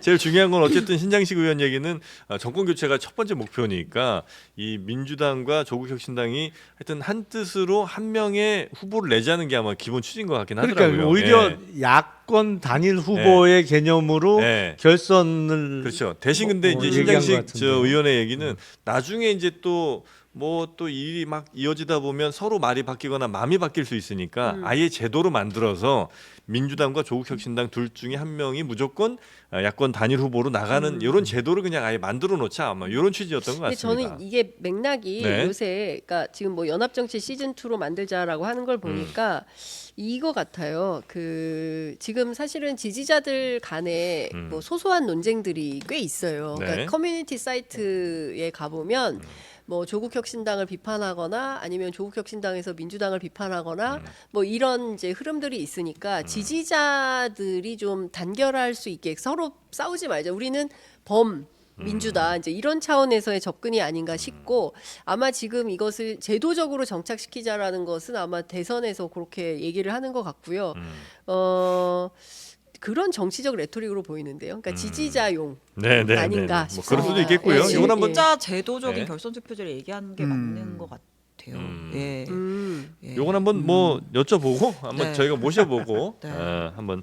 제일 중요한 건 어쨌든 신장식 의원 얘기는 정권 교체가 첫 번째 목표니까 이 민주당과 조국혁신당이 하여튼 한 뜻으로 한 명의 후보를 내자는 게 아마 기본 취지인 것 같긴 하더라고요. 그러니까 오히려 예. 야권 단일 후보의 개념으로 네. 결선을 그렇죠. 대신 근데 이제 얘기한 것 신장식 같은데. 저 의원의 얘기는 나중에 이제 또 뭐 또 일이 막 이어지다 보면 서로 말이 바뀌거나 마음이 바뀔 수 있으니까 아예 제도로 만들어서 민주당과 조국혁신당 둘 중에 한 명이 무조건 야권 단일 후보로 나가는 이런 제도를 그냥 아예 만들어 놓자 아마 이런 취지였던 것 근데 같습니다. 저는 이게 맥락이 네. 요새 그러니까 지금 뭐 연합정치 시즌 2로 만들자라고 하는 걸 보니까 이거 같아요. 그 지금 사실은 지지자들 간에 뭐 소소한 논쟁들이 꽤 있어요. 네. 그러니까 커뮤니티 사이트에 가 보면 뭐 조국혁신당을 비판하거나 아니면 조국혁신당에서 민주당을 비판하거나 뭐 이런 이제 흐름들이 있으니까 지지자들이 좀 단결할 수 있게 서로 싸우지 말자. 우리는 민주다 이제 이런 차원에서의 접근이 아닌가 싶고 아마 지금 이것을 제도적으로 정착시키자라는 것은 아마 대선에서 그렇게 얘기를 하는 것 같고요. 그런 정치적 레토릭으로 보이는데요. 그러니까 지지자용 네, 아닌가 뭐 싶습니다. 그럴 수도 있겠고요. 예, 이건 예, 한번 진짜 제도적인 네. 결선 투표제를 얘기하는 게 맞는 것 같아요. 예. 예. 요건 한번 뭐 여쭤보고 한번 네. 저희가 모셔보고 네. 한번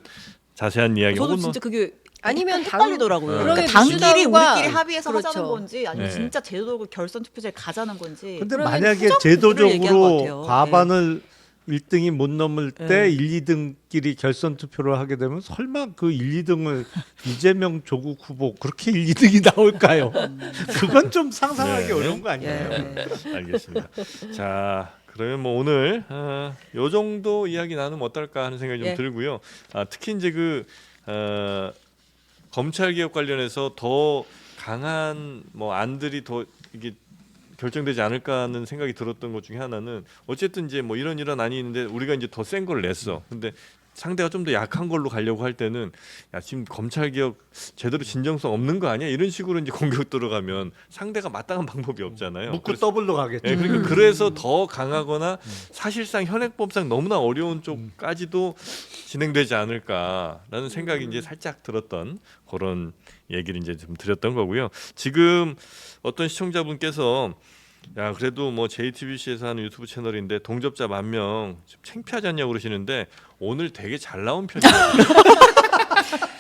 자세한 이야기 저도 혹은 뭐 진짜 그게 아니면 헷갈리더라고요. 당- 그러니까 그러면 당끼리 민주당과- 우리끼리 합의해서 그렇죠. 하자는 건지 아니면 네. 진짜 제도적으로 결선 투표제를 가자는 건지. 근데 그러면 만약에 후정부를 얘기한 것 같아요. 제도적으로 과반을 1등이 못 넘을 때 네. 1, 2등끼리 결선 투표를 하게 되면 설마 그 1, 2등을 이재명 조국 후보 그렇게 1, 2등이 나올까요? 그건 좀 상상하기 네. 어려운 거 아니에요? 예. 알겠습니다. 자, 그러면 뭐 오늘 요 정도 이야기 나누면 어떨까 하는 생각이 좀 예. 들고요. 특히 이제 그 검찰 개혁 관련해서 더 강한 뭐 안들이 더 이게 결정되지 않을까 하는 생각이 들었던 것 중에 하나는 어쨌든 이제 뭐 이런 안이 있는데 우리가 이제 더 센 걸 냈어. 근데 상대가 좀 더 약한 걸로 가려고 할 때는 야 지금 검찰 개혁 제대로 진정성 없는 거 아니야? 이런 식으로 이제 공격 들어가면 상대가 마땅한 방법이 없잖아요. 묻고 그래서 더블로 가겠죠. 예, 그러니까 그래서 더 강하거나 사실상 현행법상 너무나 어려운 쪽까지도 진행되지 않을까라는 생각이 이제 살짝 들었던 그런 얘기를 이제 좀 드렸던 거고요. 지금 어떤 시청자분께서 야 그래도 뭐 JTBC에서 하는 유튜브 채널인데 동접자 10,000명 좀 창피하지 않냐고 그러시는데 오늘 되게 잘 나온 편이에요.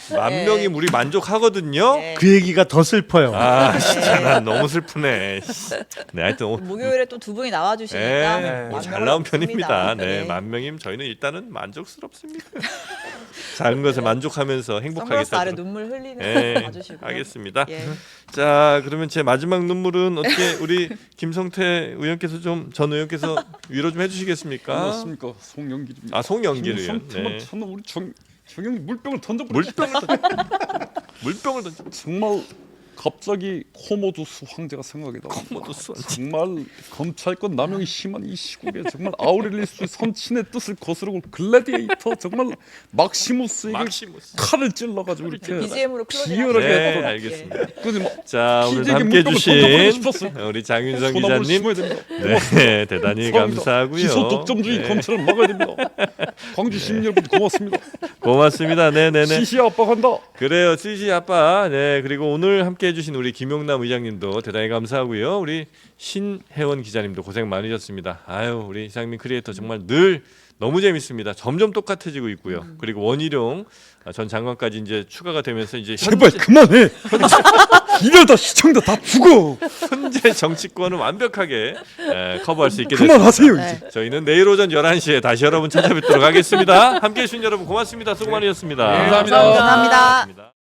10,000명이 우리 만족하거든요. 예. 그 얘기가 더 슬퍼요. 아 진짜 난 너무 슬프네. 네 하여튼 목요일에 또 두 분이 나와주시니까 네, 잘 만명을 나온 얻습니다. 편입니다. 네, 네. 10,000명 저희는 일단은 만족스럽습니다. 작은 것에 만족하면서 행복하게 선글라스 아래 살도록. 눈물 흘리는 네, 거 봐주시고요. 알겠습니다. 예. 자, 그러면 제 마지막 눈물은 어떻게 우리 김성태 의원께서 전 의원께서 위로 좀 해주시겠습니까? 안녕하십니까 송영길입니다. 아, 송영길 의원. 김성태만 네. 참나 우리 정영이 물병을 던져버려. 물병을 던져. 정말 갑자기 코모두스 황제가 생각이 나. 코모두스 황제. 정말 검찰권 남용이 심한 이 시국에 정말 아우렐리우스의 선친의 뜻을 거스르고 글래디에이터 정말 막시무스에게 막시무스. 칼을 찔러가지고 이렇게 BGM으로 클로징 비열하게 네, 했던. 알겠습니다. 그래서 막 자, 오늘 희대에게 함께 물병을 던져버리고 해주신 싶었어요. 우리 장윤성 소나무를 기자님, 심어야 됩니다. 네, 대단히 감사하고요. 기소 독점주의 네. 검찰을 막아야 됩니다. 광주 시민 여러분 고맙습니다. 고맙습니다. 네네네. 시시 압박한다. 그래요, CC 아빠. 네, 그리고 오늘 함께해주신 우리 김용남 의장님도 대단히 감사하고요. 우리 신혜원 기자님도 고생 많으셨습니다. 아유, 우리 이상민 크리에이터 정말 늘 너무 재밌습니다. 점점 똑같아지고 있고요. 그리고 원희룡 전 장관까지 이제 추가가 되면서 이제 제발 그만해. 이러다 시청자 다 죽어. 현재 정치권은 완벽하게 커버할 수 있게 됐습니다. 그만하세요 네. 이제. 저희는 내일 오전 11시에 다시 여러분 찾아뵙도록 하겠습니다. 함께해 주신 여러분 고맙습니다. 수고 많으셨습니다. 감사합니다. 감사합니다.